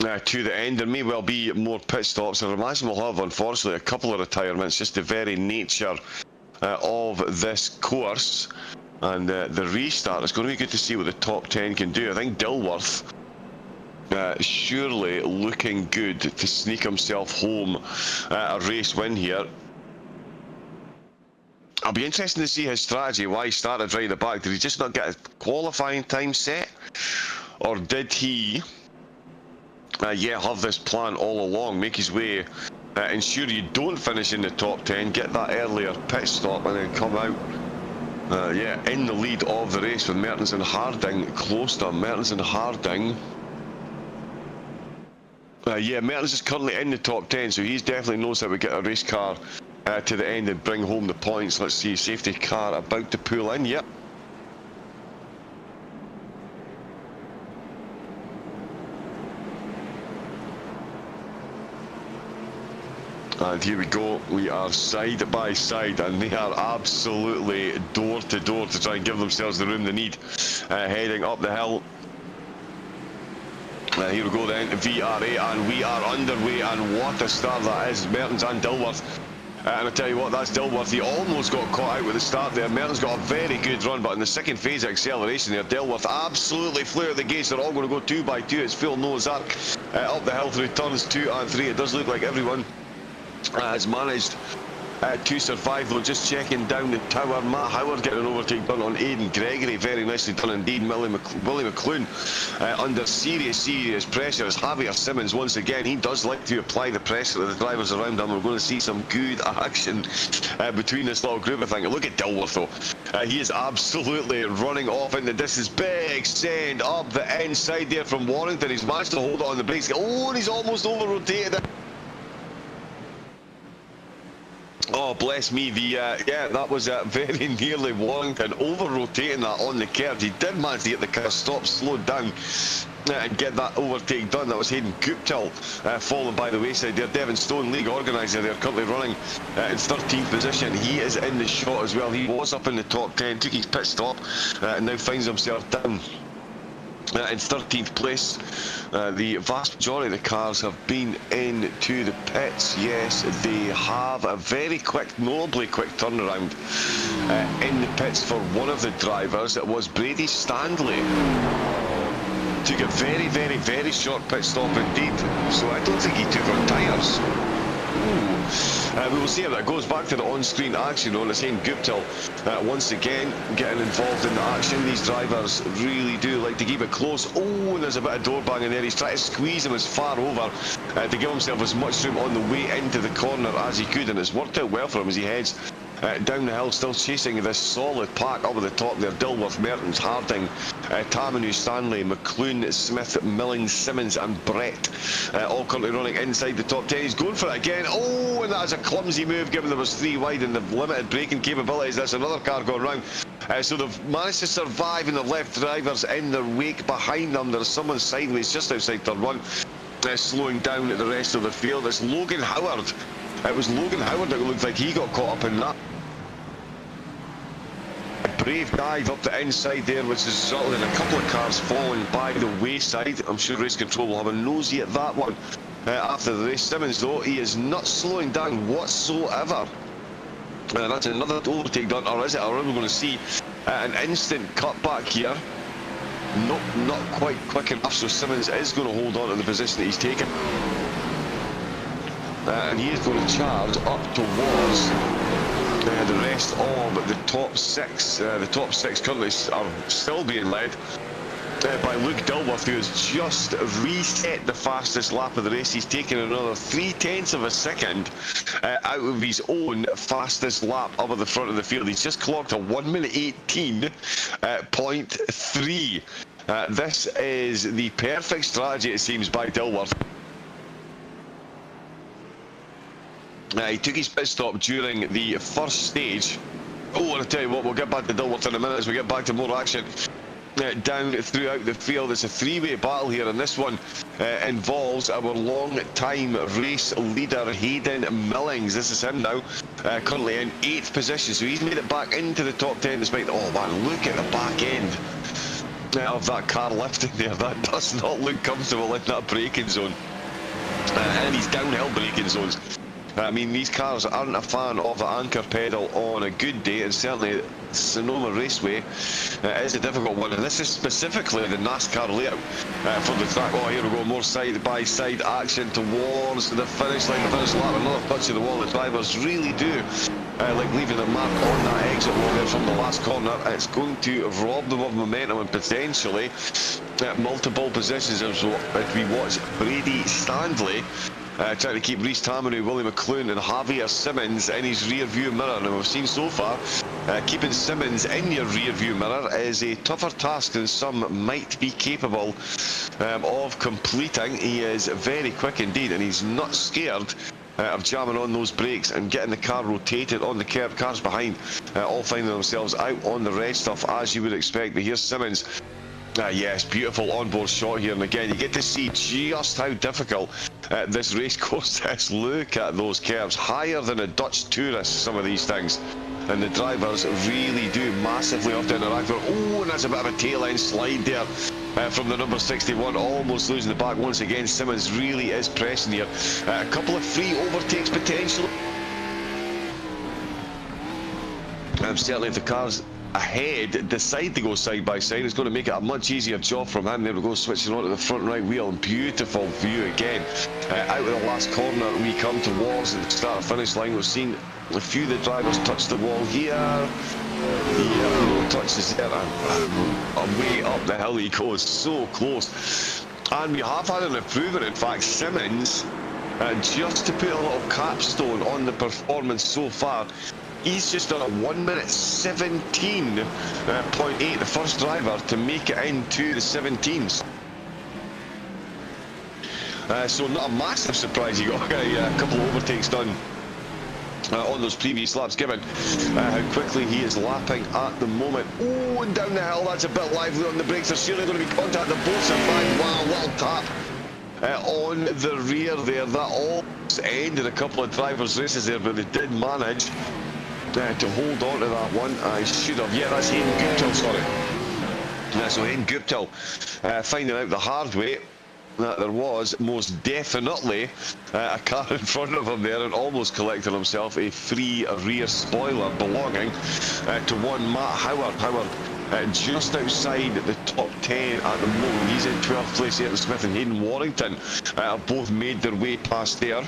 to the end. There may well be more pit stops. I imagine we'll have, unfortunately, a couple of retirements, just the very nature of this course. And the restart, it's going to be good to see what the top 10 can do. I think Dilworth surely looking good to sneak himself home a race win here. I'll be interested to see his strategy, why he started right at the back. Did he just not get a qualifying time set? Or did he yeah, have this plan all along, make his way, ensure you don't finish in the top 10, get that earlier pit stop and then come out yeah, in the lead of the race with Mertens and Harding close to him. Mertens and Harding, yeah, Mertens is currently in the top 10, so he definitely knows how to get a race car to the end and bring home the points. Let's see, safety car about to pull in, yep. And here we go, we are side by side, and they are absolutely door to door to try and give themselves the room they need, heading up the hill. Here we go then, VRA, and we are underway, and what a start that is. Mertens and Dilworth, and I tell you what, that's Dilworth. He almost got caught out with the start there. Mertens got a very good run, but in the second phase of acceleration there, Dilworth absolutely flew at the gates. They're all going to go 2 by 2. It's full Noah's Ark up the hill through turns 2 and 3. It does look like everyone has managed to survive, though. Just checking down the tower, Matt Howard getting an overtake done on Aidan Gregory, very nicely done indeed. Willie McLoone under serious pressure as Javier Simmons once again, he does like to apply the pressure to the drivers around him. We're going to see some good action between this little group, I think. Look at Dilworth though, he is absolutely running off in the distance. Big send up the inside there from Warrington. He's managed to hold on the brakes. Oh, and he's almost over rotated. Oh, bless me, yeah, that was very nearly Warrington over-rotating that on the curve. He did manage to get the car stopped, slowed down, and get that overtake done. That was Hayden Cooke falling by the wayside there. Devon Stone, league organiser, they're currently running in 13th position. He is in the shot as well. He was up in the top 10, took his pit stop, and now finds himself down in 13th place. The vast majority of the cars have been into the pits. Yes, they have a very quick, notably quick turnaround in the pits for one of the drivers. It was Brady Standley. Took a very, very, very short pit stop indeed. So I don't think he took on tyres. We will see how that goes. Back to the on-screen action on Hayden Guptill once again getting involved in the action. These drivers really do like to keep it close. Oh, and there's a bit of door banging there. He's trying to squeeze him as far over to give himself as much room on the way into the corner as he could, and it's worked out well for him as he heads down the hill, still chasing this solid pack up at the top there. Dilworth, Mertens, Harding, Tamanou, Stanley, McClune, Smith, Millings, Simmons and Brett all currently running inside the top 10. He's going for it again. Oh, and that is a clumsy move given there was 3 wide and the limited braking capabilities. That's another car going round. So they've managed to survive and they've left drivers in their wake behind them. There's someone sideways just outside turn 1 slowing down the rest of the field. It's Logan Howard. It was Logan Howard that looked like he got caught up in that. A brave dive up the inside there, which has resulted in a couple of cars falling by the wayside. I'm sure Race Control will have a nosy at that one after the race. Simmons, though, he is not slowing down whatsoever. That's another overtake done, or is it? Or are we going to see an instant cut back here? Nope, not quite quick enough, so Simmons is going to hold on to the position that he's taken. And he is going to charge up towards the rest of the top 6. The top 6 currently are still being led by Luke Dilworth, who has just reset the fastest lap of the race. He's taken another 0.3 of a second out of his own fastest lap up at the front of the field. He's just clocked a 1 minute 18.3. This is the perfect strategy, it seems, by Dilworth. He took his pit stop during the first stage. Oh, and I tell you what, we'll get back to Dilworth in a minute as we get back to more action down throughout the field. It's a 3-way battle here, and this one involves our long-time race leader, Hayden Millings. This is him now, currently in 8th position, so he's made it back into the top 10 despite, oh man, look at the back end of that car lifting there. That does not look comfortable in that braking zone, and these downhill braking zones. I mean, these cars aren't a fan of the anchor pedal on a good day, and certainly Sonoma Raceway is a difficult one, and this is specifically the NASCAR layout for the track. Oh, here we go, more side-by-side action towards the finish line, the finish lap. Another touch of the wall. The drivers really do like leaving a mark on that exit wall there from the last corner. It's going to rob them of momentum and potentially multiple positions as we watch Brady Standley trying to keep Rhys Tamanou, Willie McClune and Javier Simmons in his rear view mirror. And we've seen so far keeping Simmons in your rear view mirror is a tougher task than some might be capable of completing. He is very quick indeed, and he's not scared of jamming on those brakes and getting the car rotated on the curb. Cars behind all finding themselves out on the red stuff, as you would expect. But here's Simmons. Yes, beautiful onboard shot here, and again you get to see just how difficult this race course is. Look at those curves, higher than a Dutch tourist, some of these things, and the drivers really do massively have to interact with. Oh, and that's a bit of a tail end slide there from the number 61, almost losing the back once again. Simmons really is pressing here. A couple of free overtakes potentially. Certainly if the cars ahead decide to go side by side, it's going to make it a much easier job from him. There we go, switching onto the front right wheel. Beautiful view again. Out of the last corner we come towards the start finish line. We've seen a few of the drivers touch the wall here. No touches there, and way up the hill he goes, so close. And we have had an improvement. In fact, Simmons, just to put a little capstone on the performance so far, he's just done a 1 minute 17.8, the first driver to make it into the 17s. So not a massive surprise. He got a couple of overtakes done on those previous laps, given how quickly he is lapping at the moment. Oh, and down the hill, that's a bit lively on the brakes. There's surely going to be contact. The both survived. Wow, well tap on the rear there. That almost ended a couple of drivers' races there, but they did manage to hold on to that one. I should have. Yeah, that's Hayden Guptill, sorry. So Hayden Guptill finding out the hard way that there was most definitely a car in front of him there, and almost collected himself a free rear spoiler belonging to one Matt Howard. Howard just outside the top 10 at the moment. He's in 12th place. Ayrton Smith and Hayden Warrington have both made their way past there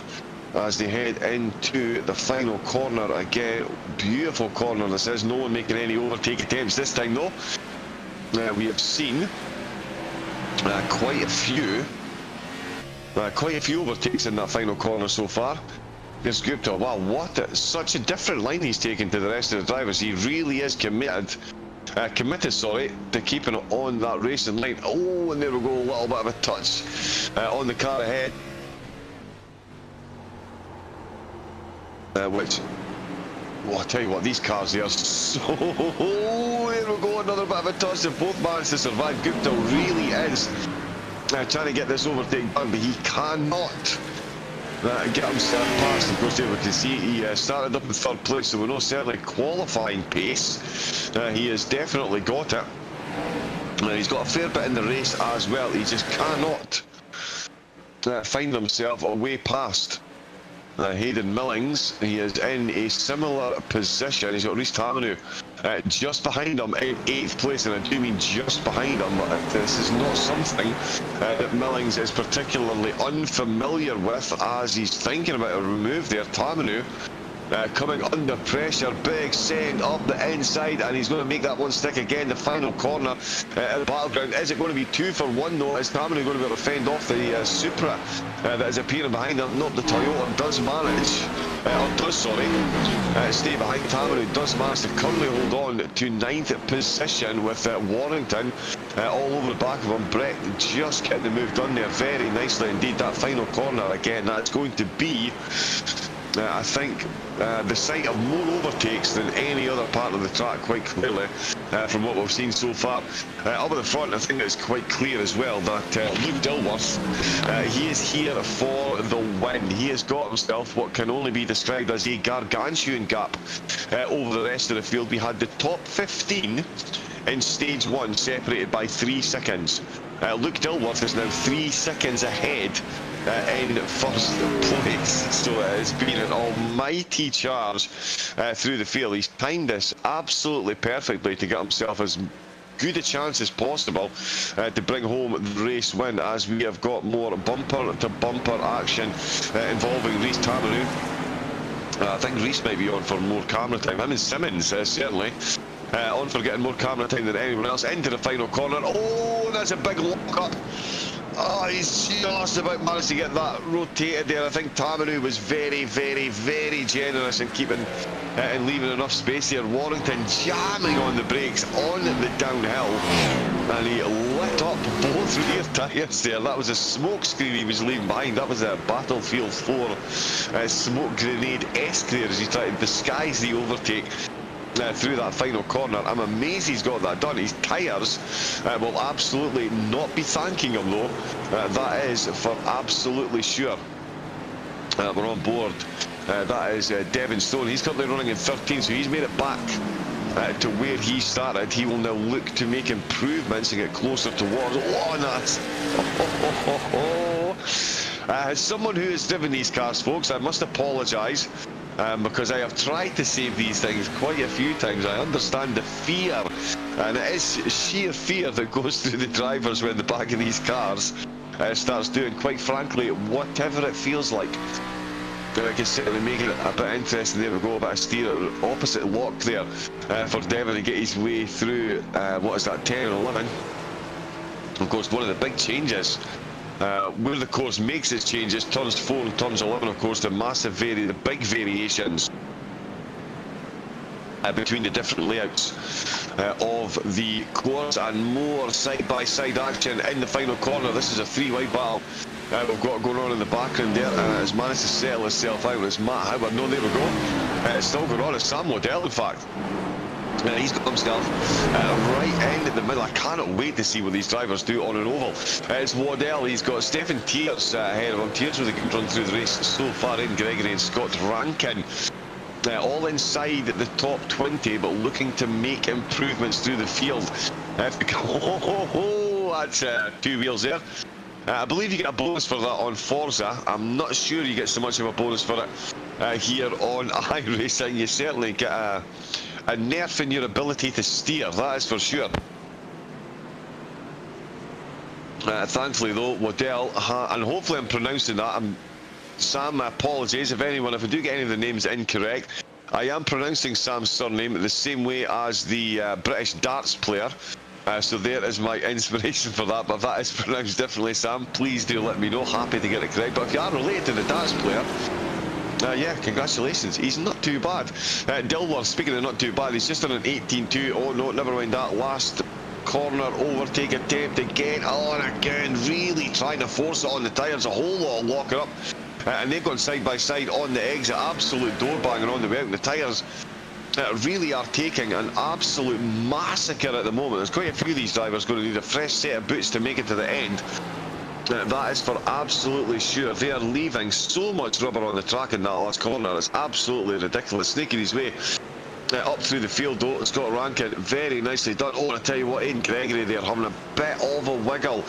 as they head into the final corner again. Beautiful corner this is. No one making any overtake attempts this time though. We have seen quite a few overtakes in that final corner so far. Here's Gupta. Wow, such a different line he's taken to the rest of the drivers. He really is committed, to keeping it on that racing line. Oh, and there we go, a little bit of a touch on the car ahead. I tell you what, these cars, they are so... There we go, another bit of a touch. They've both managed to survive. Gupta really is trying to get this overtake done, but he cannot get himself past. Of course, there we can see he started up in third place, so we know certainly qualifying pace. He has definitely got it. He's got a fair bit in the race as well. He just cannot find himself a way past Hayden Millings. He is in a similar position. He's got Rhys Tamanou just behind him in 8th place, and I do mean just behind him. This is not something that Millings is particularly unfamiliar with as he's thinking about a remove there. Tamanou coming under pressure, big send up the inside, and he's going to make that one stick again. The final corner at the battleground. Is it going to be 2 for 1 though? Is Tamanou going to be able to fend off the Supra that is appearing behind him? Nope, the Toyota does manage, stay behind. Tamanou does manage to currently hold on to 9th position with Warrington all over the back of him. Brett just getting the move done there very nicely indeed. That final corner again, that's going to be I think the site of more overtakes than any other part of the track, quite clearly, from what we've seen so far. Up at the front, I think it's quite clear as well that Luke Dilworth, he is here for the win. He has got himself what can only be described as a gargantuan gap over the rest of the field. We had the top 15 in stage 1 separated by 3 seconds. Luke Dilworth is now 3 seconds ahead in first place, so it has been an almighty charge through the field. He's timed this absolutely perfectly to get himself as good a chance as possible to bring home the race win, as we have got more bumper to bumper action involving Rhys Tamanou. I think Rhys might be on for more camera time. Him and Simmons certainly on for getting more camera time than anyone else. Into the final corner. Oh, that's a big lock up. Oh, he's just about managed to get that rotated there. I think Tamanou was very, very, very generous in keeping and leaving enough space here. Warrington jamming on the brakes on the downhill, and he lit up both rear tyres there. That was a smoke screen he was leaving behind. That was a Battlefield 4 smoke grenade-esque there as he tried to disguise the overtake through that final corner. I'm amazed he's got that done. His tyres will absolutely not be thanking him though. That is for absolutely sure. We're on board. That is Devin Stone. He's currently running in 13th, so he's made it back to where he started. He will now look to make improvements and get closer towards. Oh, nice. As someone who has driven these cars, folks, I must apologise. Because I have tried to save these things quite a few times. I understand the fear, and it is sheer fear that goes through the drivers when the back of these cars starts doing, quite frankly, whatever it feels like. But I can certainly make it a bit interesting. There we go, a bit of steer opposite lock there for Devon to get his way through, what is that, 10 and 11. Of course, one of the big changes where the course makes its changes, turns 4 and turns 11, of course, the big variations between the different layouts of the course, and more side-by-side action in the final corner. This is a three-wide battle we've got going on in the background there. It's managed to settle itself out. It's Matt Howard. No, there we go. It's still going on. It's Sam Waddell, in fact. He's got himself right end in the middle. I cannot wait to see what these drivers do on an oval. It's Waddell. He's got Stephen Tears ahead of him. Tears with a good run through the race so far in Gregory and Scott Rankin. All inside the top 20, but looking to make improvements through the field. That's two wheels there. I believe you get a bonus for that on Forza. I'm not sure you get so much of a bonus for it here on iRacing. You certainly get a nerf in your ability to steer, that is for sure. Thankfully though, Waddell, and hopefully I'm pronouncing that, Sam, apologies if I do get any of the names incorrect. I am pronouncing Sam's surname the same way as the British darts player. So there is my inspiration for that, but that is pronounced differently, Sam. Please do let me know. Happy to get it correct. But if you are related to the darts player, yeah, congratulations. He's not too bad. Dilworth, speaking of not too bad, he's just on an 18.2. Oh no, never mind that. Last corner overtake attempt again. Oh, and again, really trying to force it on the tyres. A whole lot of locking up. And they've gone side by side on the exit. Absolute door banging on the way out. And the tyres really are taking an absolute massacre at the moment. There's quite a few of these drivers going to need a fresh set of boots to make it to the end. That is for absolutely sure. They are leaving so much rubber on the track in that last corner. It's absolutely ridiculous. Snaking his way up through the field though. Scott Rankin, very nicely done. Oh, I tell you what, Aidan Gregory there having a bit of a wiggle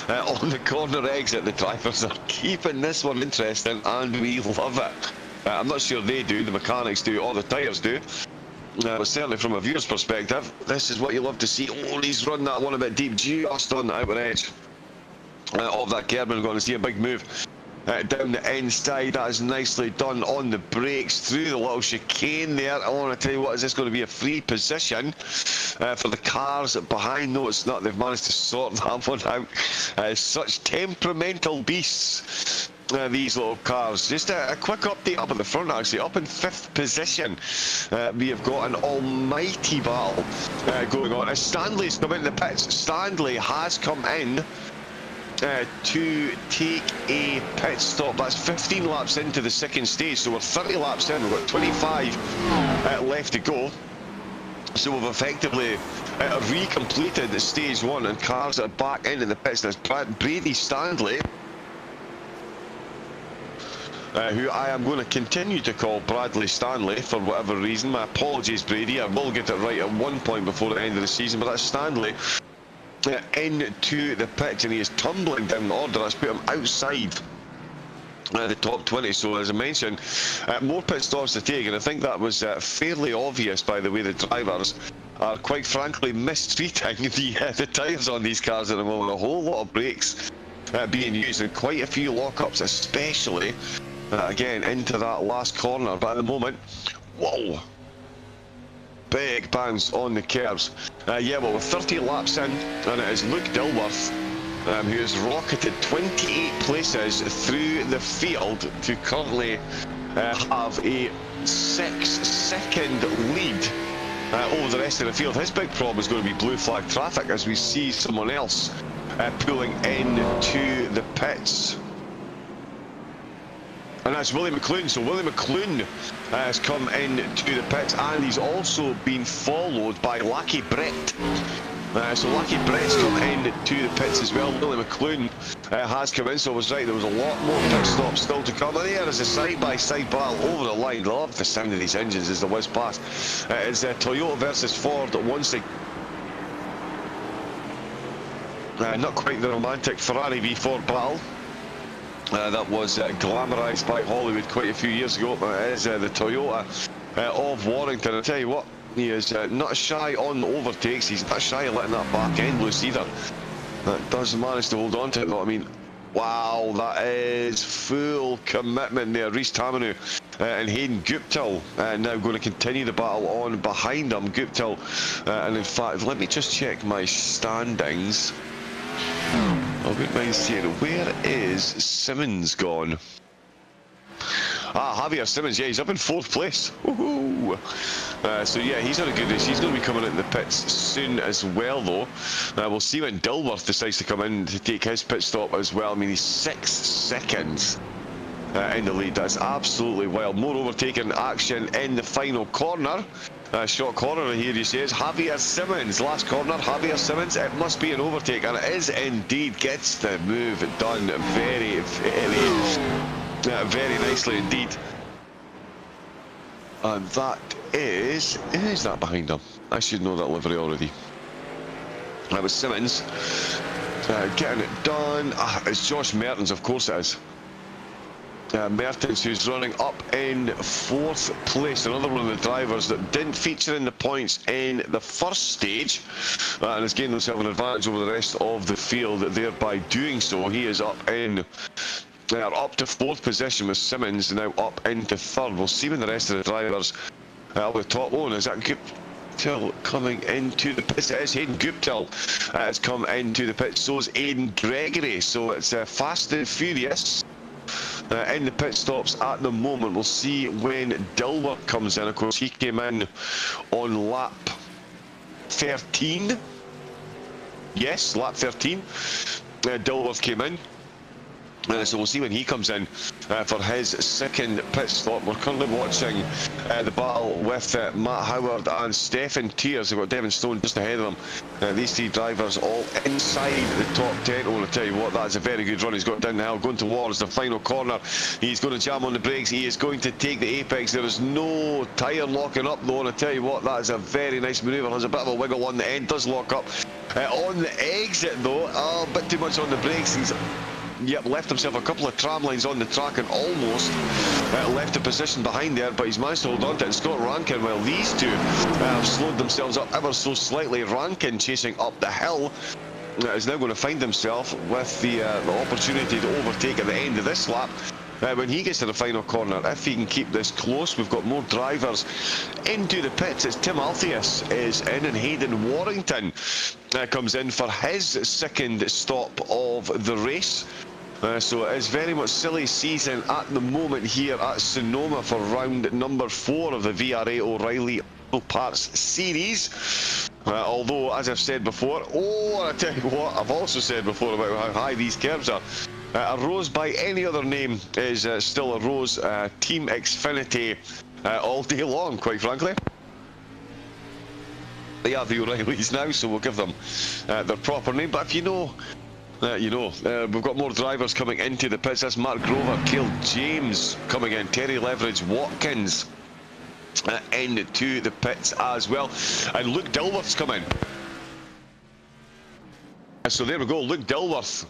on the corner exit. The drivers are keeping this one interesting, and we love it. I'm not sure they do, the mechanics do, or the tyres do. But certainly from a viewer's perspective, this is what you love to see. Oh, he's run that one a bit deep, just on the outer edge of that curb. We're going to see a big move down the inside. That is nicely done on the brakes through the little chicane there. I want to tell you what, is this going to be a free position for the cars behind? No, it's not. They've managed to sort that one out. Such temperamental beasts, these little cars. Just a quick update up at the front, actually. Up in 5th position, we have got an almighty battle going on. As Stanley's come into the pits, Stanley has come in to take a pit stop. That's 15 laps into the second stage, so we're 30 laps in. We've got 25 left to go. So we've effectively recompleted stage 1, and cars are back into the pits. There's Brady Stanley, who I am going to continue to call Bradley Stanley for whatever reason. My apologies, Brady. I will get it right at one point before the end of the season, but that's Stanley into the pitch, and he is tumbling down the order. That's put him outside the top 20. So as I mentioned, more pit stops to take, and I think that was fairly obvious by the way the drivers are quite frankly mistreating the tyres on these cars at the moment. A whole lot of brakes being used, and quite a few lockups, especially again into that last corner. But at the moment, whoa, big bounce on the curbs. Yeah, well, we're 30 laps in, and it is Luke Dilworth who has rocketed 28 places through the field to currently have a 6-second lead over the rest of the field. His big problem is going to be blue flag traffic as we see someone else pulling into the pits. And that's Willie McClune. So Willie McClune has come into the pits, and he's also been followed by Lucky Brett. So Lucky Brett's come into the pits as well. Willie McClune has come in, so I was right, there was a lot more pit stops still to come. And there is a side-by-side battle over the line. I love the sound of these engines as they whiz past. It's Toyota versus Ford once again. Not quite the romantic Ferrari v Ford battle that was glamorised by Hollywood quite a few years ago. It is the Toyota of Warrington. I tell you what, he is not shy on the overtakes. He's not shy of letting that back end loose either. That does manage to hold on to it though. I mean, wow, that is full commitment there. Rhys Tamanu and Hayden Guptill now going to continue the battle on behind them. Guptill, and in fact, let me just check my standings. I wouldn't mind seeing, where is Simmons gone? Javier Simmons, yeah, he's up in 4th place. Woohoo! So yeah, he's had a good race. He's going to be coming into the pits soon as well, though. We'll see when Dilworth decides to come in to take his pit stop as well. I mean, he's 6 seconds in the lead. That's absolutely wild. More overtaking action in the final corner. Short corner here, he says. Javier Simmons, last corner. Javier Simmons, it must be an overtake, and it is indeed. Gets the move done very, very nicely indeed. And that is that behind him? I should know that livery already. That was Simmons getting it done. It's Josh Mertens, of course it is. Mertens, who's running up in 4th place, another one of the drivers that didn't feature in the points in the first stage, and has gained himself an advantage over the rest of the field, thereby doing so. He is up in up to 4th position with Simmons now up into 3rd. We'll see when the rest of the drivers up the top. Oh, and is that Guptill coming into the pits? It is. Hayden Guptill has come into the pits. So is Aidan Gregory. So it's fast and furious in the pit stops at the moment. We'll see when Dilworth comes in. Of course, he came in on lap 13. Yes, lap 13. Dilworth came in. So we'll see when he comes in for his 2nd pit stop. We're currently watching the battle with Matt Howard and Stefan Tiers. We've got Devon Stone just ahead of them. These 3 drivers all inside the top 10. Oh, I'll tell you what, that's a very good run. He's got down the hill, going towards the final corner. He's going to jam on the brakes. He is going to take the apex. There is no tyre locking up, though, and I tell you what, that is a very nice manoeuvre. Has a bit of a wiggle on the end, does lock up. On the exit, though, a bit too much on the brakes. He's left himself a couple of tram lines on the track and almost left a position behind there, but he's managed to hold on to it. And Scott Rankin, well, these two have slowed themselves up ever so slightly. Rankin chasing up the hill is now going to find himself with the opportunity to overtake at the end of this lap. When he gets to the final corner, if he can keep this close, we've got more drivers into the pits. It's Tim Altheus is in, and Hayden Warrington comes in for his 2nd stop of the race. So it is very much silly season at the moment here at Sonoma for round number 4 of the VRA O'Reilly Auto Parts series. Although, as I've said before, I tell you what, I've also said before about how high these curves are. A rose by any other name is still a rose. Team Xfinity all day long, quite frankly. They are the O'Reillys now, so we'll give them their proper name. But if you know, you know. We've got more drivers coming into the pits. That's Mark Grover, Cale James coming in, Terry Leveridge Watkins into the pits as well. And Luke Dilworth's coming. So there we go, Luke Dilworth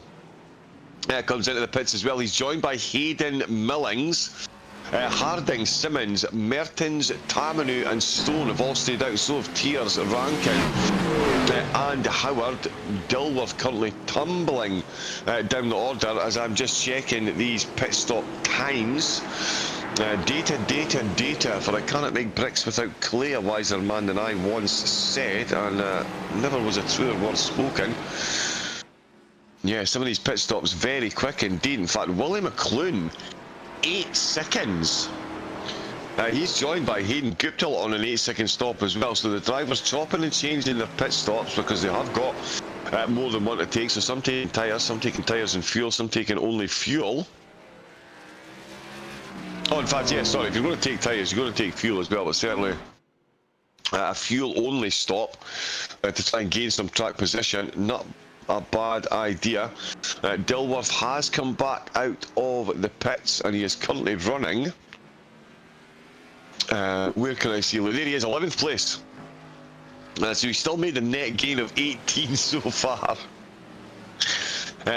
comes into the pits as well. He's joined by Hayden Millings. Harding, Simmons, Mertens, Tamanu and Stone have all stayed out. So have Tiers, Rankin and Howard. Dilworth currently tumbling down the order as I'm just checking these pit stop times. Data for I cannot make bricks without clay, a wiser man than I once said, and never was a truer word spoken. Yeah, some of these pit stops very quick indeed. In fact, Willie McClune, 8 seconds. He's joined by Hayden Guptill on an 8-second stop as well. So the drivers chopping and changing their pit stops because they have got more than one to take. So some taking tyres and fuel, some taking only fuel. Oh, in fact, yeah, sorry, if you're going to take tyres, you're going to take fuel as well, but certainly a fuel-only stop to try and gain some track position. Not a bad idea. Dilworth has come back out of the pits and he is currently running. Where can I see? There he is, 11th place. So he still made a net gain of 18 so far,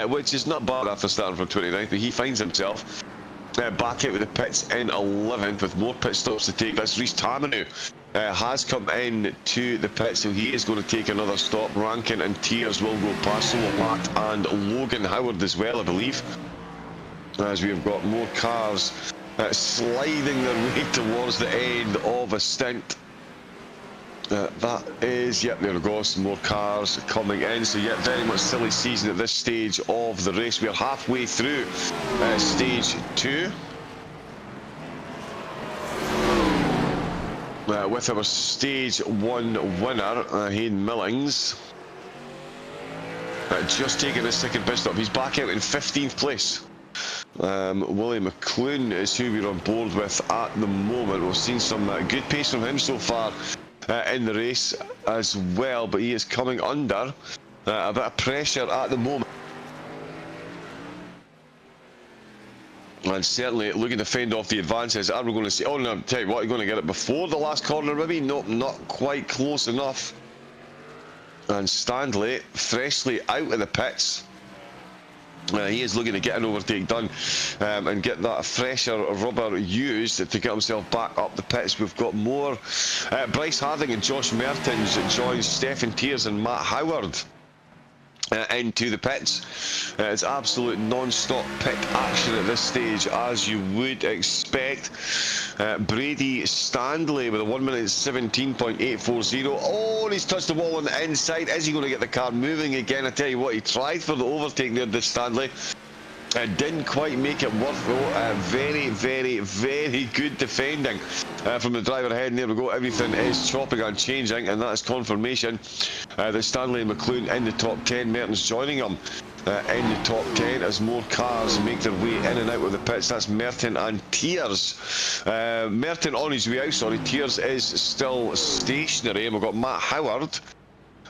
which is not bad after starting from 29th, but he finds himself back out of the pits in 11th with more pit stops to take. That's Rhys Tamanu. Has come in to the pit, so he is going to take another stop. Rankin and Tiers will go past, so will Matt and Logan Howard as well, I believe, as we have got more cars sliding their way towards the end of a stint. That is, yep, there we go, some more cars coming in. So yeah, very much silly season at this stage of the race. We are halfway through stage 2. with our Stage 1 winner, Hayden Millings. Just taking his second pit stop. He's back out in 15th place. Willie McClune is who we're on board with at the moment. We've seen some good pace from him so far in the race as well, but he is coming under a bit of pressure at the moment. And certainly looking to fend off the advances. Are we going to see? Oh no, I'll tell you what, you're going to get it before the last corner maybe? Nope, not quite close enough. And Stanley freshly out of the pits. He is looking to get an overtake done and get that fresher rubber used to get himself back up the pits. We've got more. Bryce Harding and Josh Mertens joins Stefan Tiers and Matt Howard into the pits. It's absolute non-stop pit action at this stage, as you would expect. Brady Stanley with a 1 minute 17.840. Oh, and he's touched the wall on the inside. Is he going to get the car moving again? I tell you what, he tried for the overtake there, this Stanley. Didn't quite make it work though. Very, very, very good defending from the driver ahead. And there we go. Everything is chopping and changing, and that is confirmation that Stanley and McClune in the top 10. Mertens joining them in the top 10 as more cars make their way in and out of the pits. That's Merton and Tiers. Merton on his way out, sorry. Tiers is still stationary, and we've got Matt Howard.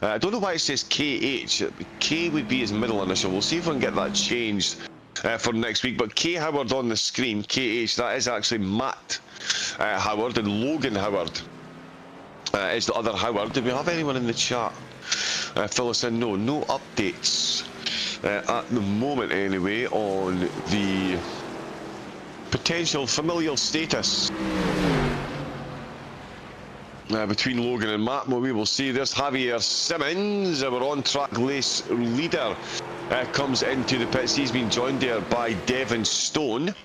I don't know why it says KH. K would be his middle initial. We'll see if we can get that changed for next week. But K Howard on the screen, KH, that is actually Matt Howard, and Logan Howard is the other Howard. Do we have anyone in the chat? Fill us in. No updates at the moment anyway on the potential familial status between Logan and Matt. Well, we will see. There's Javier Simmons, our on-track race leader, comes into the pits. He's been joined there by Devon Stone.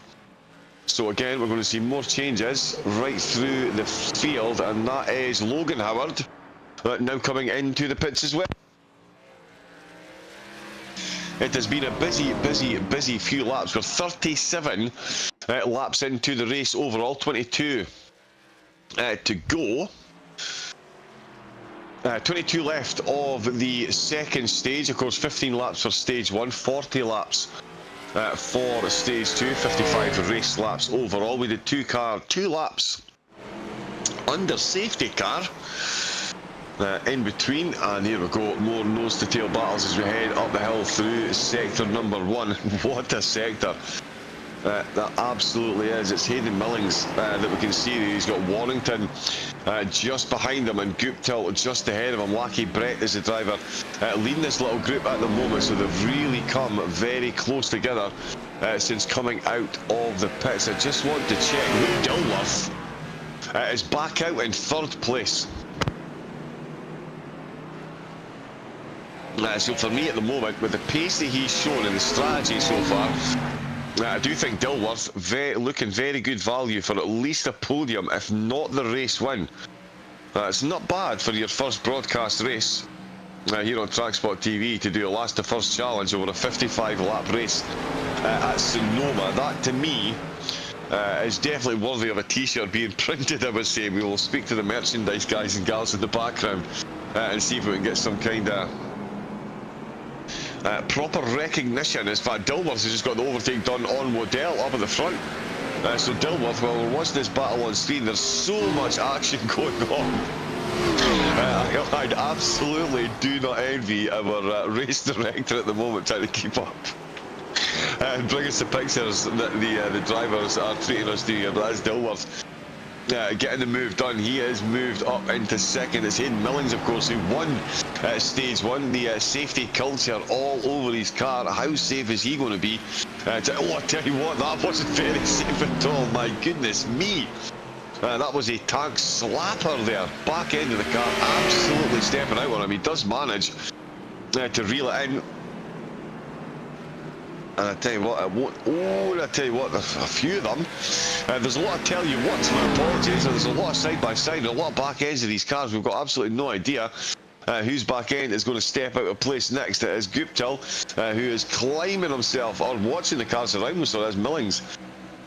So again, we're going to see more changes right through the field, and that is Logan Howard now coming into the pits as well. It has been a busy few laps. We're 37 laps into the race overall, 22 to go. 22 left of the second stage. Of course, 15 laps for stage 1, 40 laps for stage 2, 55 race laps overall. We did two laps under safety car in between, and here we go, more nose to tail battles as we head up the hill through sector number 1. What a sector that absolutely is. It's Hayden Millings that we can see. He's got Warrington just behind him and Guptill just ahead of him. Lackey Brett is the driver leading this little group at the moment, so they've really come very close together since coming out of the pits. I just want to check. Luke Dilworth is back out in 3rd place. So for me at the moment, with the pace that he's shown and the strategy so far, I do think Dilworth looking very good value for at least a podium, if not the race win. It's not bad for your first broadcast race here on TrackSpotTV to do a last to first challenge over a 55 lap race at Sonoma. That to me is definitely worthy of a t-shirt being printed, I would say. We will speak to the merchandise guys and gals in the background and see if we can get some kind of proper recognition. In fact, Dilworth has just got the overtake done on Waddell up at the front. So Dilworth, well, we're watching this battle on screen. There's so much action going on. I absolutely do not envy our race director at the moment trying to keep up and bring us the pictures that the drivers are treating us to here. But that's Dilworth getting the move done. He is moved up into 2nd. It's Hayden Millings, of course, who won stage 1. The safety culture all over his car. How safe is he going to be? I tell you what, that wasn't very safe at all. My goodness me. That was a tank slapper there. Back end of the car, absolutely stepping out on him. He does manage to reel it in. And I tell you what, there's a few of them. There's a lot of tell you what, my apologies. There's a lot of side by side, a lot of back ends of these cars. We've got absolutely no idea whose back end is going to step out of place next. It is Guptill, who is climbing himself, or watching the cars around him. So there's Millings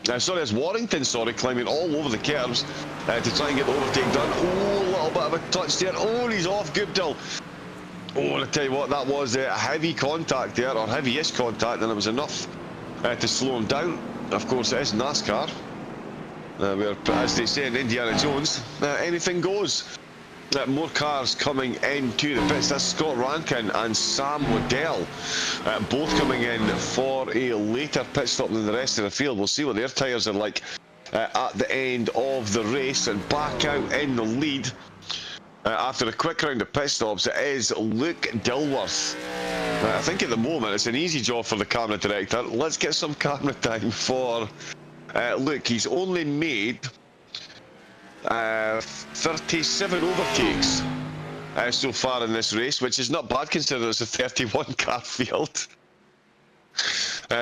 Sorry, it's Warrington, climbing all over the curbs to try and get the overtake done. Oh, a little bit of a touch there. Oh, and he's off Goodell. Oh, I tell you what, that was a heavy contact there, or heavy-ish contact, and it was enough to slow him down. Of course, it is NASCAR, where, as they say in Indiana Jones, anything goes. More cars coming into the pits. That's Scott Rankin and Sam Waddell, both coming in for a later pit stop than the rest of the field. We'll see what their tyres are like at the end of the race. And back out in the lead after a quick round of pit stops, it is Luke Dilworth. I think at the moment it's an easy job for the camera director. Let's get some camera time for Luke. He's only made 37 overtakes so far in this race, which is not bad considering it's a 31 car field.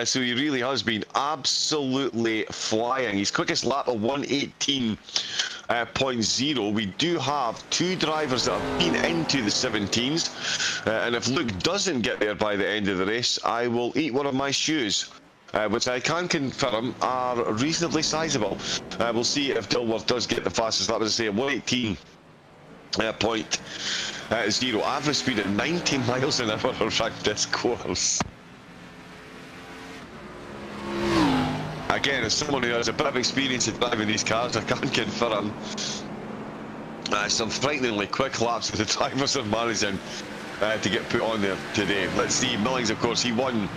So he really has been absolutely flying. His quickest lap of 1:18.0. We do have two drivers that have been into the 17s, and if Luke doesn't get there by the end of the race, I will eat one of my shoes. Which I can confirm are reasonably sizable. We'll see if Dilworth does get the fastest lap, as I say, 1:18.0. Average speed at 90 miles an hour around this course. Again, as someone who has a bit of experience in driving these cars, I can confirm some frighteningly quick laps that the drivers are managing to get put on there today. Let's see, Millings, of course, he won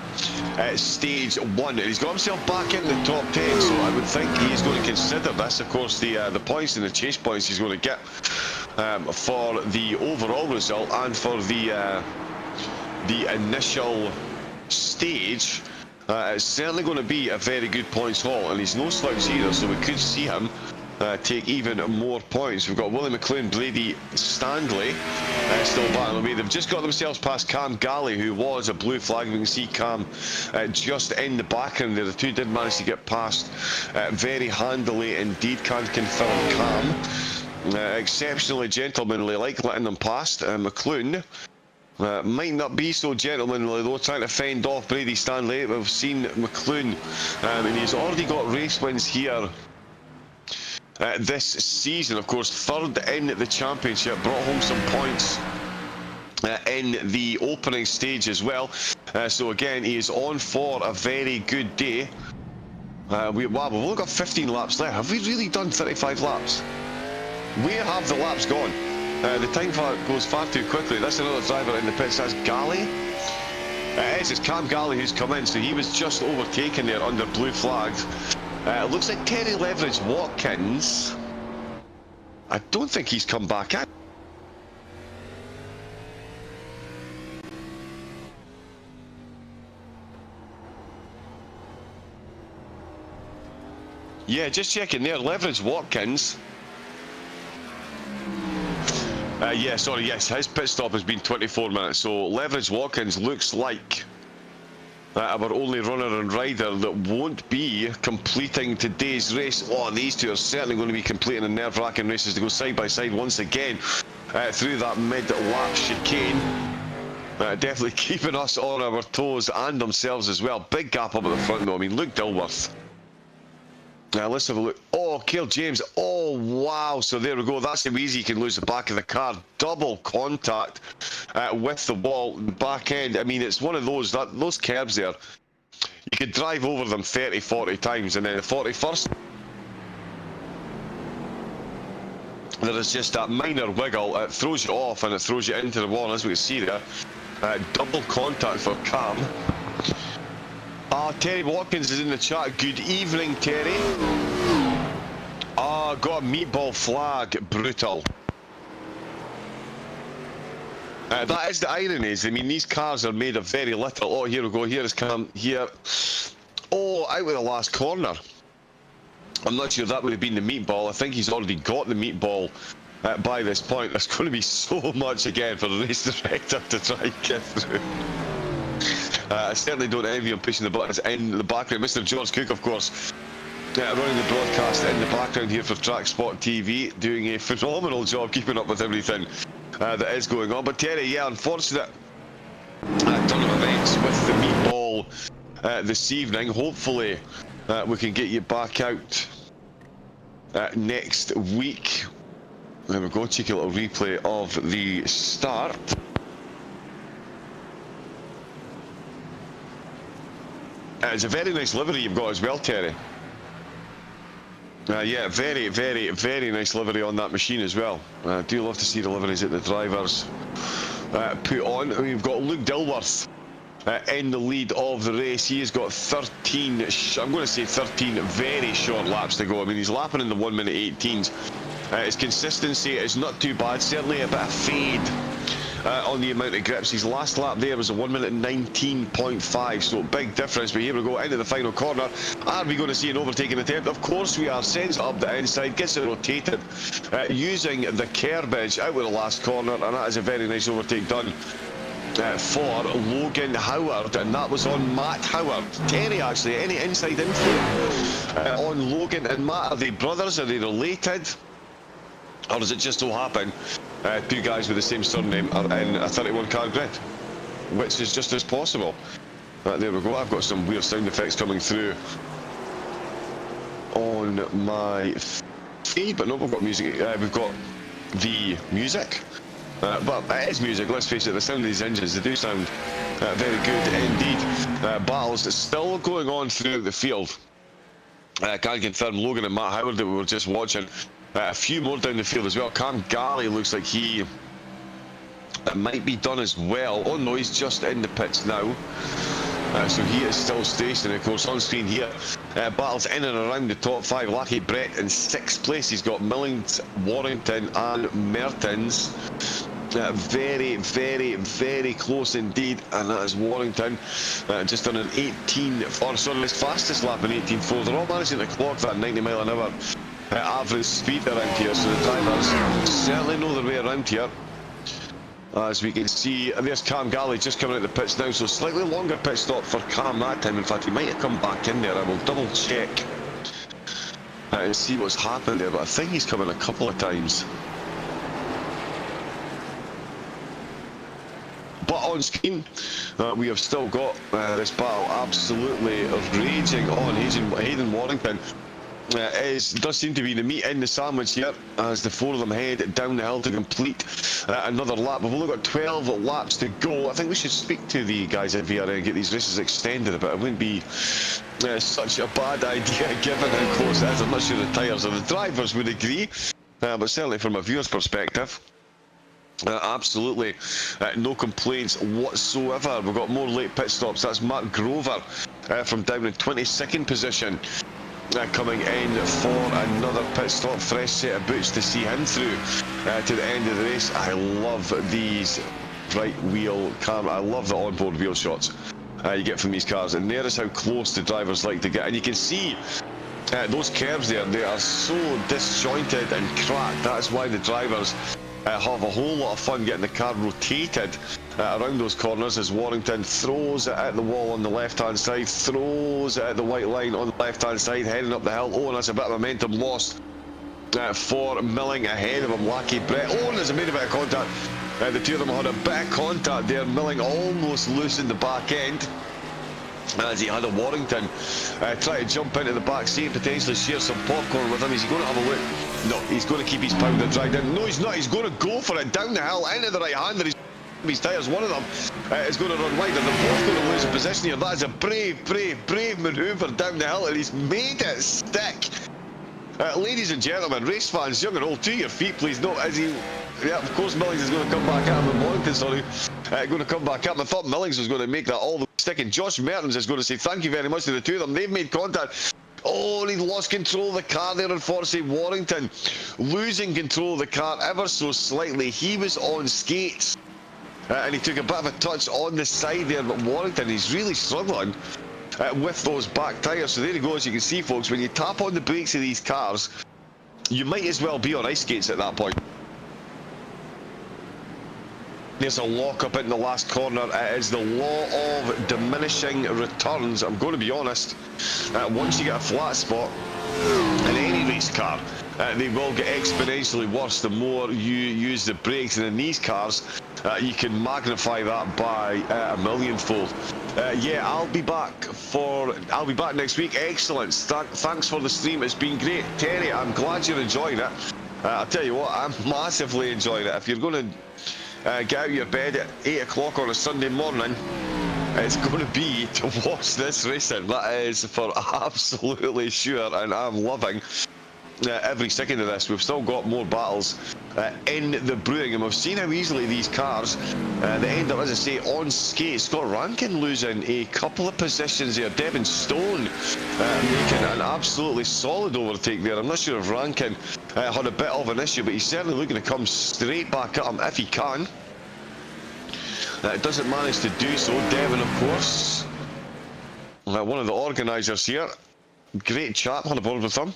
stage 1, and he's got himself back in the top 10, so I would think he's going to consider this, of course, the points and the chase points he's going to get for the overall result and for the initial stage. It's certainly going to be a very good points haul, and he's no slouch either, so we could see him take even more points. We've got Willie McLean, Brady Stanley still battling away. They've just got themselves past Cam Galley, who was a blue flag. We can see Cam just in the background there. The two did manage to get past very handily indeed. Can't confirm Cam. Exceptionally gentlemanly, like letting them past. McLean might not be so gentlemanly though, trying to fend off Brady Stanley. We've seen McLean, and he's already got race wins here this season. Of course, third in the championship, brought home some points in the opening stage as well. So again, he is on for a very good day. Wow, we've only got 15 laps left. Have we really done 35 laps? Where have the laps gone? The time goes far too quickly. That's another driver in the pits. That's Galley. It's Cam Galley who's come in, so he was just overtaken there under blue flags. It looks like Terry Leverage Watkins. I don't think he's come back in. Yeah, just checking there. Leverage Watkins. Yeah, sorry, yes, his pit stop has been 24 minutes. So Leverage Watkins looks like our only runner and rider that won't be completing today's race. Oh, these two are certainly going to be completing a nerve-wracking races to go side by side once again through that mid-lap chicane. Definitely keeping us on our toes and themselves as well. Big gap up at the front though. I mean, Luke Dilworth. Let's have a look. Oh, Cale James. Oh, wow. So there we go. That's how easy you can lose the back of the car. Double contact with the wall, back end. I mean, it's one of those curbs there. You could drive over them 30, 40 times, and then the 41st, there is just that minor wiggle. It throws you off and it throws you into the wall, as we can see there. Double contact for Cam. Terry Watkins is in the chat. Good evening, Terry. Got a meatball flag. Brutal. That is the irony. I mean, these cars are made of very little. Oh, here we go. Here is Cam. Here. Oh, out with the last corner. I'm not sure that would have been the meatball. I think he's already got the meatball by this point. There's going to be so much again for the race director to try and get through. I certainly don't envy him pushing the buttons in the background. Mr. George Cooke, of course, running the broadcast in the background here for TrackSpotTV, doing a phenomenal job keeping up with everything that is going on. But Terry, yeah, unfortunate turn of events with the meatball this evening. Hopefully we can get you back out next week. There we go, cheeky little replay of the start. It's a very nice livery you've got as well, Terry. Yeah, very, very, very nice livery on that machine as well. I do love to see the liveries that the drivers put on. We've got Luke Dilworth in the lead of the race. He has got 13, I'm going to say 13 very short laps to go. I mean, he's lapping in the 1 minute 18s. His consistency is not too bad, certainly a bit of fade on the amount of grips. His last lap there was a 1 minute 19.5, so big difference. But here we go into the final corner. Are we going to see an overtaking attempt? Of course we are. Sends it up the inside, gets it rotated using the curb edge out with the last corner, and that is a very nice overtake done for Logan Howard, and that was on Matt Howard. Terry, actually, any inside info on Logan and Matt? Are they brothers? Are they related? Or does it just so happen two guys with the same surname are in a 31 car grid? Which is just as possible. There we go. I've got some weird sound effects coming through on my feed, but no, we've got music. We've got the music. But it is music, let's face it. The sound of these engines, they do sound very good indeed. Battles still going on throughout the field. I can confirm Logan and Matt Howard that we were just watching. A few more down the field as well. Cam Galley looks like he might be done as well. Oh no, he's just in the pits now. So he is still stationary. Of course, on screen here, battles in and around the top 5. Lucky Brett in 6th place. He's got Millings, Warrington and Mertens. Very, very, very close indeed, and that is Warrington. Just done an 18, sorry, his fastest lap in 18.4. They're all managing to clock that 90 mile an hour average speed around here, so the drivers certainly know their way around here. As we can see, there's Cam Galley just coming out the pits now, so slightly longer pit stop for Cam that time. In fact, he might have come back in there. I will double check and see what's happened there, but I think he's come in a couple of times. But on screen, we have still got this battle absolutely raging on. Hayden Warrington does seem to be the meat in the sandwich here, as the 4 of them head down the hill to complete another lap. We've only got 12 laps to go. I think we should speak to the guys at VRA and get these races extended a bit. It wouldn't be such a bad idea given how close it is. I'm not sure the tyres of the drivers would agree, but certainly from a viewer's perspective, absolutely no complaints whatsoever. We've got more late pit stops. That's Mark Grover from down in 22nd position. Coming in for another pit stop, fresh set of boots to see him through to the end of the race. I love these right wheel camera. I love the onboard wheel shots you get from these cars, and there is how close the drivers like to get. And you can see those curves there, they are so disjointed and cracked. That's why the drivers have a whole lot of fun getting the car rotated around those corners, as Warrington throws it at the wall on the left hand side, throws it at the white line on the left hand side, heading up the hill. Oh, and that's a bit of momentum lost for Milling ahead of him. Lucky Brett. Oh, and there's made a bit of contact. The two of them had a bit of contact there. Milling almost loose in the back end, as he had a Warrington try to jump into the back seat, potentially share some popcorn with him. Is he going to have a look? No, he's going to keep his powder dry down. No, he's not. He's going to go for it down the hill into the right hander. He's his tyres. One of them is going to run wide, and they're both going to lose a position here. That is a brave, brave, brave manoeuvre down the hill, and he's made it stick. Ladies and gentlemen, race fans, young and old, to your feet, please. No, as he... Yeah, of course, Millings is going to come back at him. Warrington, sorry, going to come back at him. I thought Millings was going to make that all the way stick, and Josh Mertens is going to say thank you very much to the two of them. They've made contact. Oh, and he lost control of the car there, unfortunately. Warrington losing control of the car ever so slightly. He was on skates, and he took a bit of a touch on the side there, but Warrington, he's really struggling with those back tyres. So there you go. As you can see, folks, when you tap on the brakes of these cars, you might as well be on ice skates at that point. There's a lock up in the last corner. It is the law of diminishing returns. I'm going to be honest, once you get a flat spot in any race car. They will get exponentially worse the more you use the brakes, and in these cars you can magnify that by a millionfold. Yeah, I'll be back next week. Excellent. Thanks for the stream. It's been great. Terry, I'm glad you're enjoying it. I'll tell you what, I'm massively enjoying it. If you're going to get out of your bed at 8 o'clock on a Sunday morning, it's going to be to watch this racing. That is for absolutely sure, and I'm loving every second of this. We've still got more battles in the brewing, and we've seen how easily these cars they end up, as I say, on skate. Scott Rankin losing a couple of positions there. Devin Stone making an absolutely solid overtake there. I'm not sure if Rankin had a bit of an issue, but he's certainly looking to come straight back at him if he can. Doesn't manage to do so. Devin, of course, one of the organisers here. Great chap, had a word with him.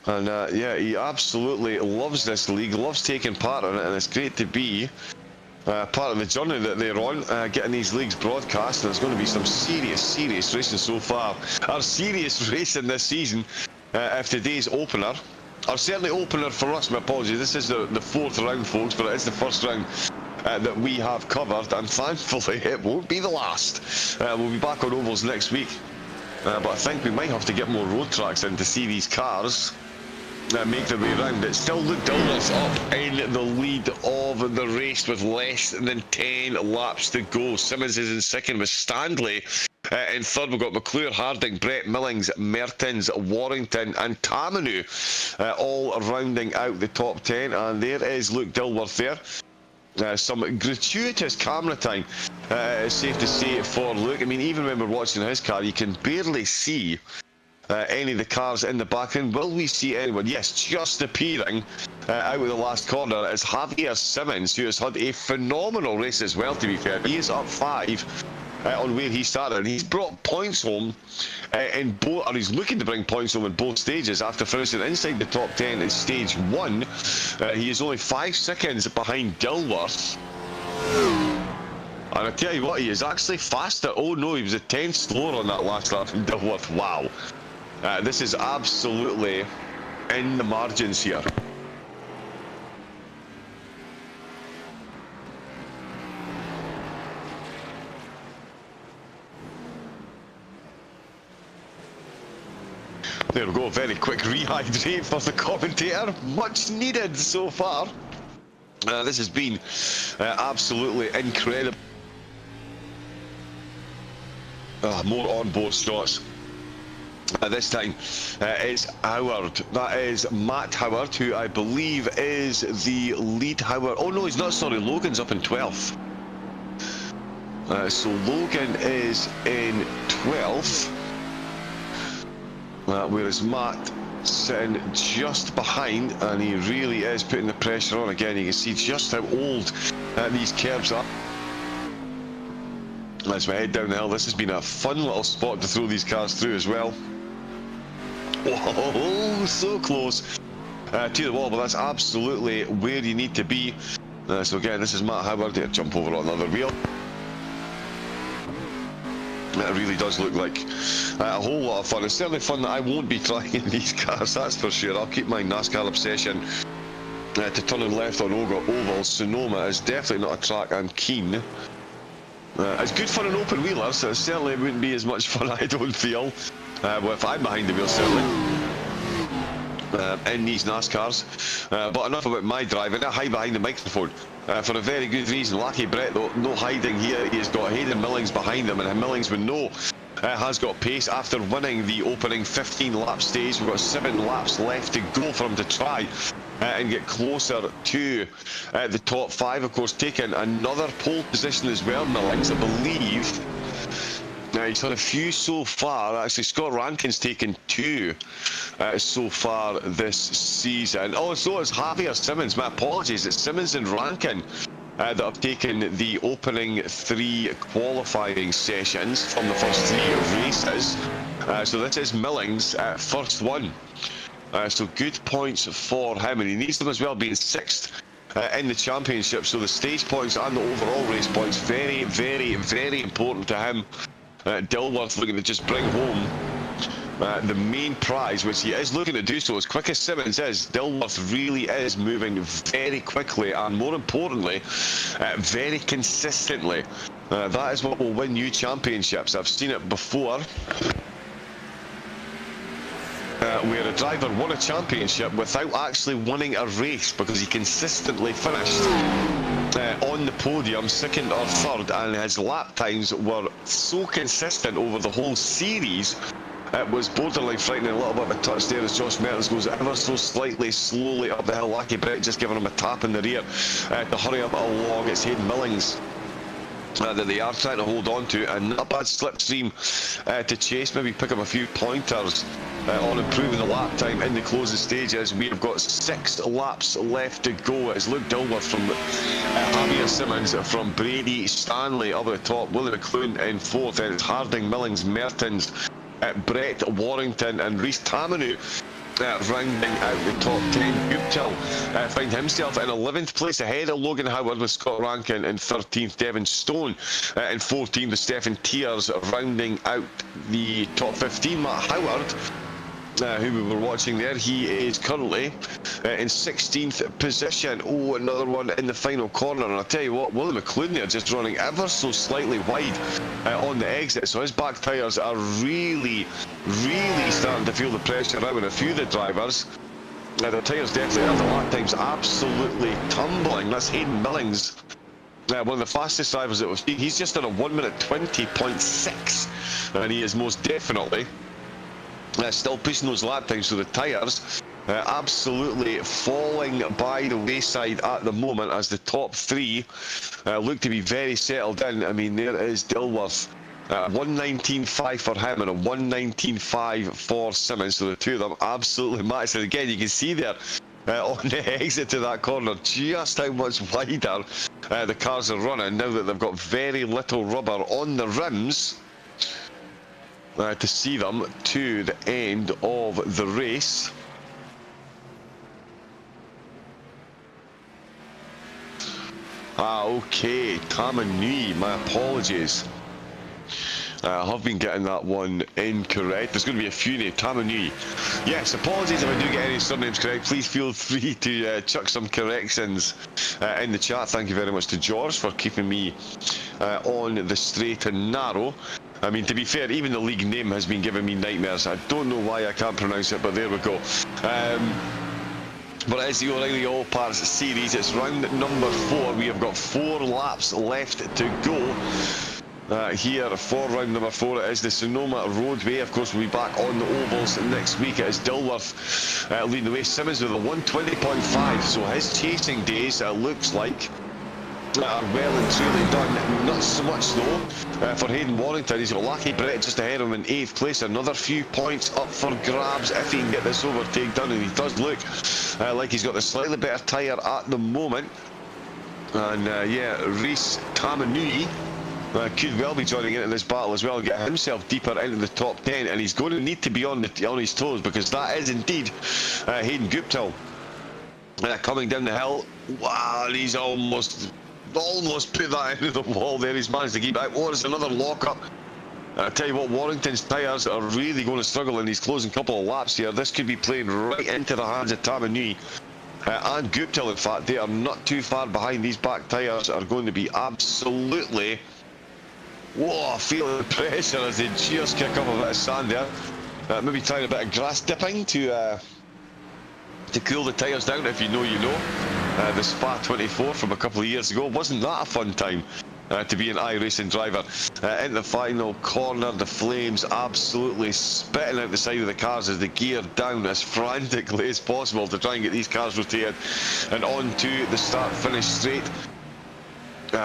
And yeah, he absolutely loves this league, loves taking part in it, and it's great to be part of the journey that they're on, getting these leagues broadcast. And there's going to be some serious racing so far. Our serious racing this season, if today's opener, or certainly opener for us, my apologies, this is the fourth round, folks, but it is the first round that we have covered, and thankfully it won't be the last. We'll be back on ovals next week, but I think we might have to get more road tracks in to see these cars make their way around. It's still Luke Dillworth up in the lead of the race with less than 10 laps to go. Simmons is in second with Stanley in third. We've got McClure, Harding, Brett Millings, Mertens, Warrington and Tamanu all rounding out the top 10, and there is Luke Dillworth there. Some gratuitous camera time, it's safe to say, for Luke. I mean, even when we're watching his car, you can barely see any of the cars in the background. Will we see anyone? Yes, just appearing out of the last corner is Javier Simmons, who has had a phenomenal race as well, to be fair. He is up 5 on where he started, and he's brought points home in both, or he's looking to bring points home in both stages after finishing inside the top 10 in stage 1. He is only 5 seconds behind Dillworth. And I tell you what, he is actually faster. Oh no, he was a 10 slower on that last lap than Dillworth. Wow. This is absolutely in the margins here. There we go, very quick rehydrate for the commentator. Much needed so far. This has been absolutely incredible. More on-board shots. This time it's Howard. That is Matt Howard, who I believe is the lead Howard. Oh no, he's not, sorry, Logan's up in 12th. So Logan is in 12th. Whereas Matt sitting just behind, and he really is putting the pressure on again. You can see just how old these curves are. As we head down the hill, this has been a fun little spot to throw these cars through as well. Oh, so close to the wall, but that's absolutely where you need to be. So again, this is Matt Howard. Here, jump over on another wheel. It really does look like a whole lot of fun. It's certainly fun that I won't be trying in these cars, that's for sure. I'll keep my NASCAR obsession to turning left on oval. Sonoma is definitely not a track I'm keen. It's good for an open wheeler, so it certainly wouldn't be as much fun, I don't feel. Well, if I'm behind the wheel, certainly. In these NASCARs. But enough about my driving. I hide behind the microphone for a very good reason. Lucky Brett, though, no hiding here. He has got Hayden Millings behind him, and Millings, we know, has got pace after winning the opening 15-lap stage. We've got 7 laps left to go for him to try and get closer to the top 5. Of course, taking another pole position as well, Millings, I believe. He's had a few so far. Actually, Scott Rankin's taken 2 so far this season. Oh, so is Javier Simmons. My apologies. It's Simmons and Rankin that have taken the opening 3 qualifying sessions from the first 3 races. So this is Millings' first one. So good points for him, and he needs them as well, being 6th in the championship. So the stage points and the overall race points, very, very, very important to him. Dillworth looking to just bring home the main prize, which he is looking to do so as quick as Simmons is. Dilworth really is moving very quickly and, more importantly, very consistently. That is what will win you championships. I've seen it before, where a driver won a championship without actually winning a race because he consistently finished on the podium, second or third, and his lap times were so consistent over the whole series. It was borderline frightening. A little bit of a touch there as Josh Mertens goes ever so slightly slowly up the hill. Lucky Brett just giving him a tap in the rear to hurry him along. It's Hayden Millings that they are trying to hold on to, and not a bad slipstream to chase, maybe pick up a few pointers on improving the lap time in the closing stages. We have got 6 laps left to go. It's Luke Dilworth from Javier Simmons, from Brady Stanley up at the top, Willie McLoone in 4th, and it's Harding, Millings, Mertens, Brett Warrington and Rhys Tamanou rounding out the top 10. Guptill find himself in 11th place ahead of Logan Howard, with Scott Rankin in 13th, Devon Stone in 14th, with Stephen Tiers rounding out the top 15. Matt Howard, who we were watching there, he is currently in 16th position. Oh, another one in the final corner, and I'll tell you what, Willie McLoone there just running ever so slightly wide on the exit, so his back tyres are really starting to feel the pressure out with a few of the drivers. The tyres definitely are, the lap times absolutely tumbling. That's Hayden Millings, one of the fastest drivers that we've seen. He's just done a 1 minute 20.6, and he is most definitely still pushing those lap times. So the tyres absolutely falling by the wayside at the moment, as the top 3 look to be very settled in. I mean, there is Dilworth, 119.5 for him and a 119.5 for Simmons, so the two of them absolutely matched. And again, you can see there on the exit to that corner just how much wider the cars are running now that they've got very little rubber on the rims to see them to the end of the race. Okay, Tamanui, my apologies. I have been getting that one incorrect. There's going to be a few names. Tamanui. Yes, apologies if I do get any surnames correct. Please feel free to chuck some corrections in the chat. Thank you very much to George for keeping me on the straight and narrow. I mean, to be fair, even the league name has been giving me nightmares. I don't know why I can't pronounce it, but there we go. But it's the O'Reilly Auto Parts series. It's round number 4. We have got 4 laps left to go. Here for round number 4, it is the Sonoma Roadway. Of course, we'll be back on the ovals next week. It is Dilworth leading the way. Simmons with a 120.5, so his chasing days, looks like, are well and truly done. Not so much though for Hayden Warrington. He's got Lucky Brett just ahead of him in 8th place. Another few points up for grabs if he can get this overtake done, and he does look like he's got the slightly better tyre at the moment. And yeah, Rhys Tamanui could well be joining into this battle as well, get himself deeper into the top 10, and he's going to need to be on his toes, because that is indeed Hayden Guptill coming down the hill. Wow, and he's almost put that into the wall there. He's managed to keep out. Oh, there's another lock-up. I tell you what, Warrington's tyres are really going to struggle in these closing couple of laps here. This could be playing right into the hands of Tamanui and Guptill. In fact, they are not too far behind. These back tyres are going to be absolutely... Whoa, feeling the pressure as they just kick up a bit of sand there. Maybe trying a bit of grass dipping to cool the tyres down. If you know, you know. The Spa 24 from a couple of years ago. Wasn't that a fun time to be an iRacing driver? In the final corner, the flames absolutely spitting out the side of the cars as they gear down as frantically as possible to try and get these cars rotated and onto the start-finish straight.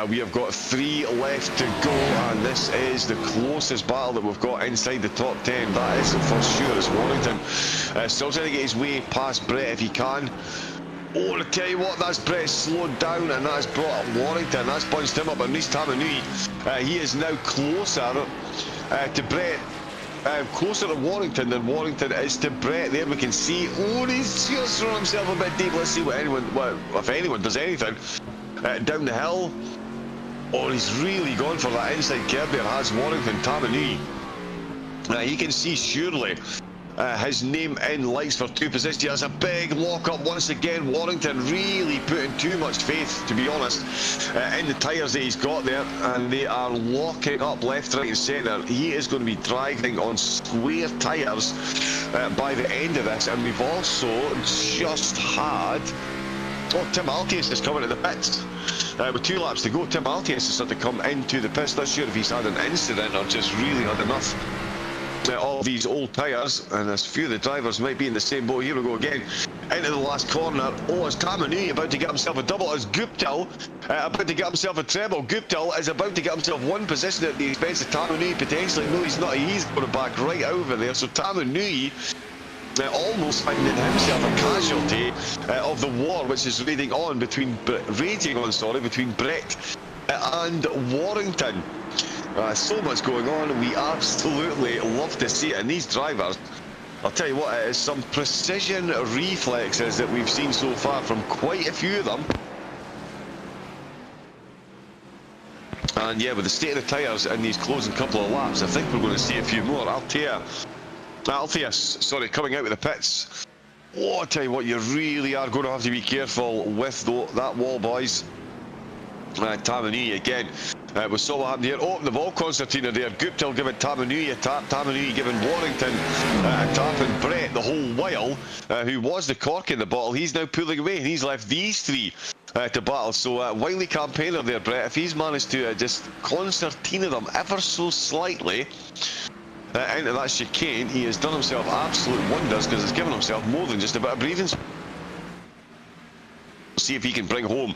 We have got 3 left to go, and this is the closest battle that we've got inside the top 10. That is for sure. It's Warrington still trying to get his way past Brett if he can. Oh, I tell you what, that's Brett slowed down, and that's brought up Warrington. That's bunched him up, and Rhys Tamanui, he is now closer to Brett. Closer to Warrington than Warrington is to Brett. There we can see. Oh, he's just thrown himself a bit deep. Let's see what if anyone does anything down the hill. Oh, he's really gone for that inside curb there, has Warrington. Tamanui You can see surely his name in lights for 2 positions. He has a big lock-up once again. Warrington really putting too much faith, to be honest, in the tyres that he's got there, and they are locking up left, right and centre. He is going to be driving on square tyres by the end of this, and we've also just had... Oh, Tim Altius is coming to the pits. With 2 laps to go, Tim Altius has had to come into the pits. Not sure if he's had an incident or just really had enough all these old tyres, and a few of the drivers might be in the same boat. Here we go again, into the last corner. Oh, is Tamanui about to get himself a double? Is Guptill about to get himself a treble? Guptill is about to get himself 1 position at the expense of Tamanui, potentially. No, he's not. He's going to back right over there. So Tamanui almost finding himself a casualty of the war which is raging on between Brett and Warrington. So much going on. We absolutely love to see it, and these drivers, I'll tell you what, it is some precision reflexes that we've seen so far from quite a few of them. And yeah, with the state of the tyres in these closing couple of laps, I think we're going to see a few more. Altius, sorry, coming out with the pits. Oh, I'll tell you what, you really are going to have to be careful with that wall, boys. Tamanui again. We saw what happened here. Oh, the ball concertina there. Guptill giving Tamanui a tap. Tamanui giving Warrington a tap. And Brett, the whole while, who was the cork in the bottle, he's now pulling away. And he's left these 3 to battle. So, wily campaigner there, Brett. If he's managed to just concertina them ever so slightly into that chicane, he has done himself absolute wonders, because he's given himself more than just a bit of breathing space. See if he can bring home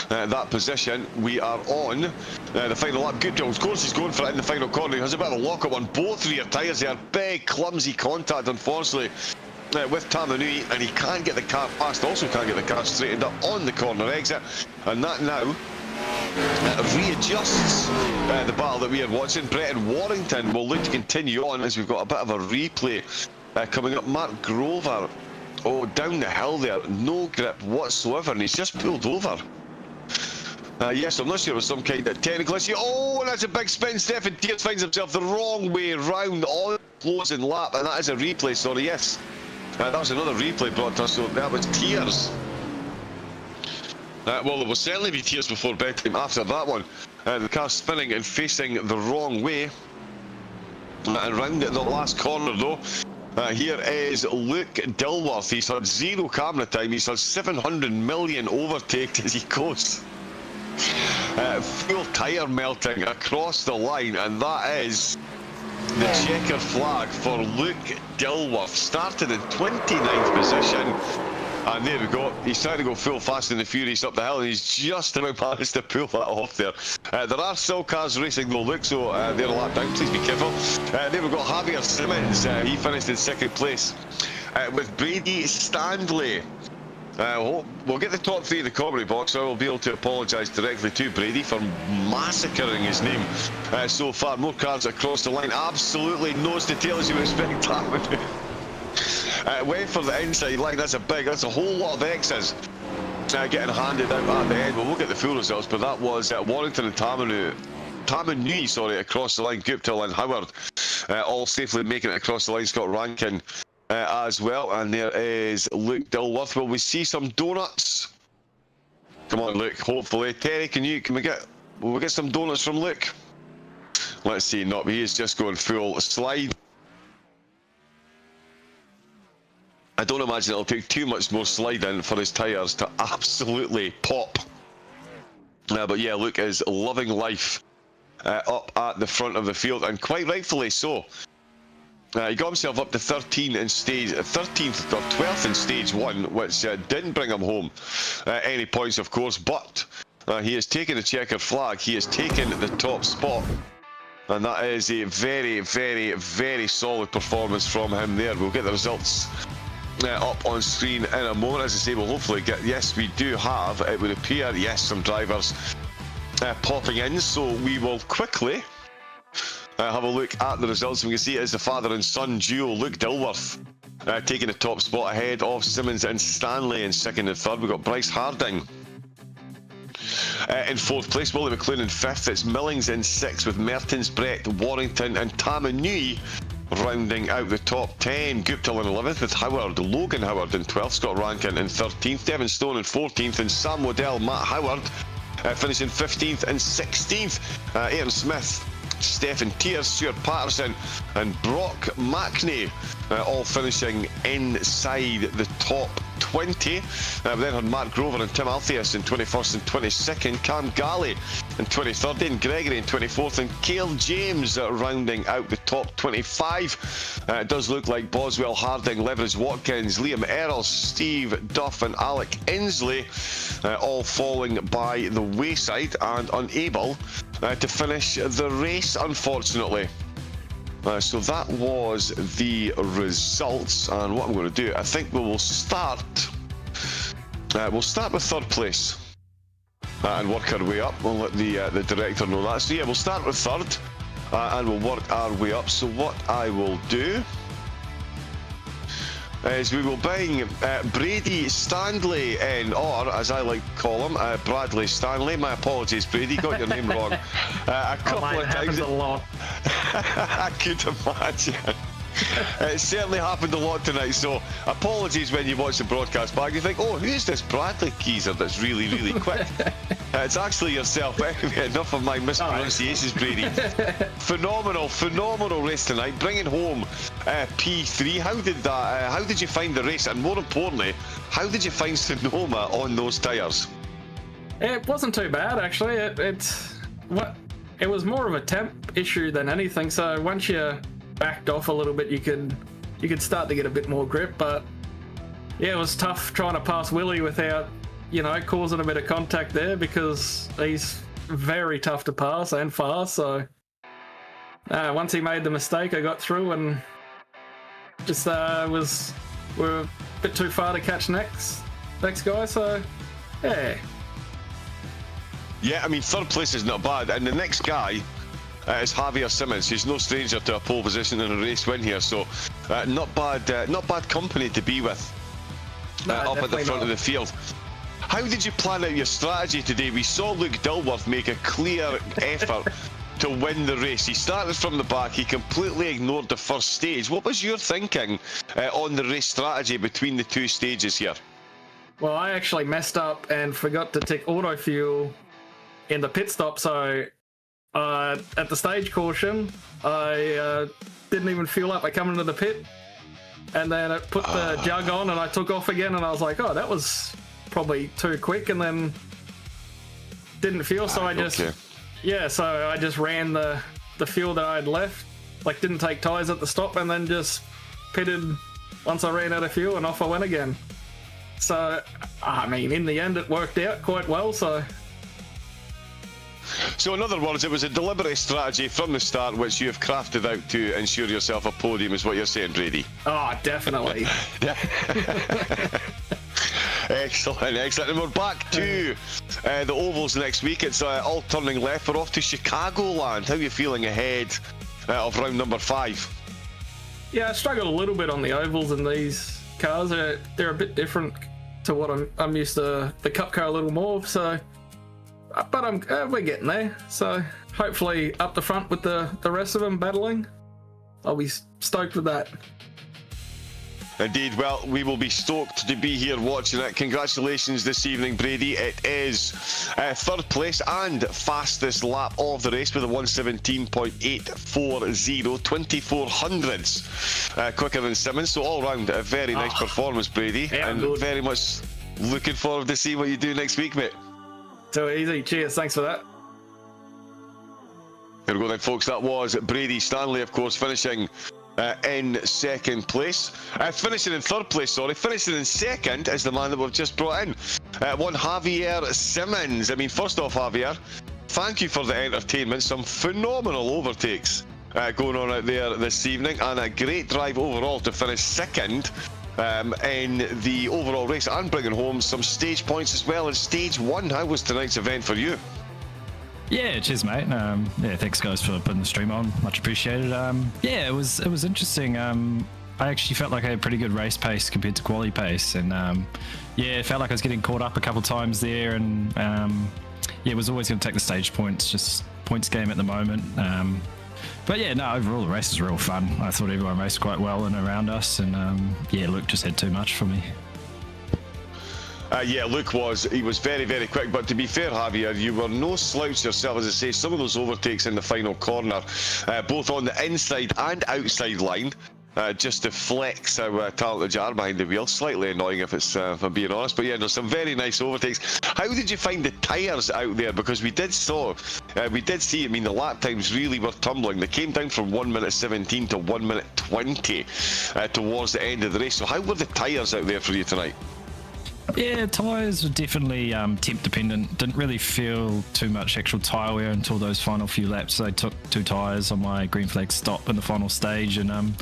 that position. We are on the final lap. Guptill, of course, he's going for it in the final corner. He has a bit of a lock-up on both rear tyres there. Big, clumsy contact, unfortunately, with Tamanui, and he can't get the car past. Also can't get the car straightened up on the corner exit, and that now readjusts the battle that we are watching. Brett and Warrington will look to continue on as we've got a bit of a replay coming up. Mark Grover, oh, down the hill there, no grip whatsoever, and he's just pulled over. Yes, I'm not sure it was some kind of technical issue. Oh, and that's a big spin. Stefan Tears finds himself the wrong way round on the closing lap, and that is a replay, sorry, yes. That was another replay brought to us, so that was Tears. Well, there will certainly be tears before bedtime after that one. The car spinning and facing the wrong way. And round at the last corner, though, here is Luke Dilworth. He's had 0 camera time. He's had 700 million overtakes as he goes. Full tyre melting across the line, and that is the checker flag for Luke Dilworth. Started in 29th position. And there we go. He's trying to go full Fast and the Furious up the hill, and he's just about managed to pull that off there. There are still cars racing though, Luke, so they're a lap down. Please be careful. There we go. Javier Simmons. He finished in 2nd place with Brady Standley. We'll get the top 3 in the commentary box. I will be able to apologise directly to Brady for massacring his name so far. More cars across the line. Absolutely nose to tail as you would expect. Went for the inside line. That's a whole lot of X's getting handed out at the end. Well, we'll get the full results, but that was Warrington and Tamanui, sorry, across the line. Guptill and Howard all safely making it across the line. Scott Rankin as well, and there is Luke Dilworth. Will we see some donuts? Come on, Luke. Hopefully, Terry, will we get some donuts from Luke? Let's see. No, he is just going full slide. I don't imagine it'll take too much more sliding for his tyres to absolutely pop. But yeah, Luke is loving life up at the front of the field, and quite rightfully so. He got himself up to 13th in stage, 13th or 12th in stage 1, which didn't bring him home any points, of course. But he has taken the checker flag. He has taken the top spot, and that is a very, very, very solid performance from him there. We'll get the results up on screen in a moment. As I say, we'll hopefully get, yes, we do have, it would appear, yes, some drivers popping in, so we will quickly have a look at the results. We can see it is the father and son duo. Luke Dilworth taking the top spot ahead of Simmons and Stanley in 2nd and 3rd. We've got Bryce Harding in 4th place, Willie McLoone in 5th. It's Millings in 6th with Mertens, Brett, Warrington and Tamanui rounding out the top 10. Gupta in 11th with Howard, Logan Howard in 12th, Scott Rankin in 13th, Devon Stone in 14th, and Sam Waddell, Matt Howard finishing 15th and 16th. Aaron Smith, Stephen Tiers, Stuart Patterson and Brock McNay all finishing inside the top 20. We then had Mark Grover and Tim Alpheus in 21st and 22nd, Cam Galley in 23rd, Ian Gregory in 24th, and Cale James rounding out the top 25. It does look like Boswell, Harding, Leverage Watkins, Liam Earls, Steve Duff and Alec Inslee all falling by the wayside and unable to finish the race, unfortunately. So that was the results, and what I'm going to do, I think we will start. We'll start with third place and work our way up. We'll let the director know that. So yeah, we'll start with third and we'll work our way up. So what I will do is we will bring Brady Stanley in, or as I like to call him, Bradley Stanley. My apologies, Brady, got your name wrong a couple of times. A lot. I could imagine. It certainly happened a lot tonight, so apologies when you watch the broadcast back. You think, oh, who's this Bradley geezer that's really, really quick? It's actually yourself. Anyway, enough of my mispronunciations, Brady. Phenomenal race tonight, bringing home P3. How did you find the race, and more importantly, how did you find Sonoma on those tyres? It wasn't too bad, actually. It was more of a temp issue than anything. So once you backed off a little bit, you could start to get a bit more grip. But yeah, it was tough trying to pass Willie without, causing a bit of contact there, because he's very tough to pass and fast. So once he made the mistake, I got through and just we're a bit too far to catch next guy. So yeah. Yeah, I mean, third place is not bad, and the next guy is Javier Simmons. He's no stranger to a pole position in a race win here, so not bad company to be with up at the front of the field. How did you plan out your strategy today? We saw Luke Dilworth make a clear effort to win the race. He started from the back. He completely ignored the first stage. What was your thinking on the race strategy between the two stages here? Well, I actually messed up and forgot to tick auto fuel in the pit stop, so at the stage caution I didn't even fuel up. I come into the pit and then it put the jug on and I took off again, and I was like, oh, that was probably too quick, and then didn't fuel, so I just ran the fuel that I had left, like didn't take tyres at the stop, and then just pitted once I ran out of fuel, and off I went again. So I mean, in the end it worked out quite well. So in other words, it was a deliberate strategy from the start, which you have crafted out to ensure yourself a podium, is what you're saying, Brady? Oh, definitely. Excellent. And we're back to the ovals next week. It's all turning left. We're off to Chicagoland. How are you feeling ahead of round number 5? Yeah, I struggled a little bit on the ovals in these cars. They're a bit different to what I'm used to, the Cup car a little more, so... But we're getting there, so hopefully up the front with the rest of them battling. I'll be stoked with that. Indeed. Well, we will be stoked to be here watching it. Congratulations this evening, Brady. It is third place and fastest lap of the race with a 1:17.840, 24 hundredths quicker than Simmons. So all round a very nice performance, Brady, and good. Very much looking forward to see what you do next week, mate. Too easy. Cheers. Thanks for that. Here we go then, folks. That was Brady Stanley, of course, finishing in second place. Finishing in third place, sorry. Finishing in second is the man that we've just brought in. One Javier Simmons. I mean, first off, Javier, thank you for the entertainment. Some phenomenal overtakes going on out there this evening, and a great drive overall to finish second in the overall race, and bringing home some stage points as well in stage 1. How was tonight's event for you? Yeah, cheers, mate. Yeah, thanks guys for putting the stream on. Much appreciated. Yeah, it was interesting. I actually felt like I had pretty good race pace compared to quali pace, and yeah, it felt like I was getting caught up a couple of times there, and yeah, it was always going to take the stage points. Just points game at the moment. But yeah, no, overall the race was real fun. I thought everyone raced quite well and around us, and yeah, Luke just had too much for me. Yeah, Luke he was very, very quick. But to be fair, Javier, you were no slouch yourself. As I say, some of those overtakes in the final corner, both on the inside and outside line, just to flex how talented you are behind the wheel. Slightly annoying if I'm being honest. But yeah, there's some very nice overtakes. How did you find the tyres out there? Because we did see, I mean, the lap times really were tumbling. They came down from 1 minute 17 to 1 minute 20 towards the end of the race. So how were the tyres out there for you tonight? Yeah, tyres were definitely temp dependent. Didn't really feel too much actual tyre wear until those final few laps. I took 2 tyres on my green flag stop in the final stage, and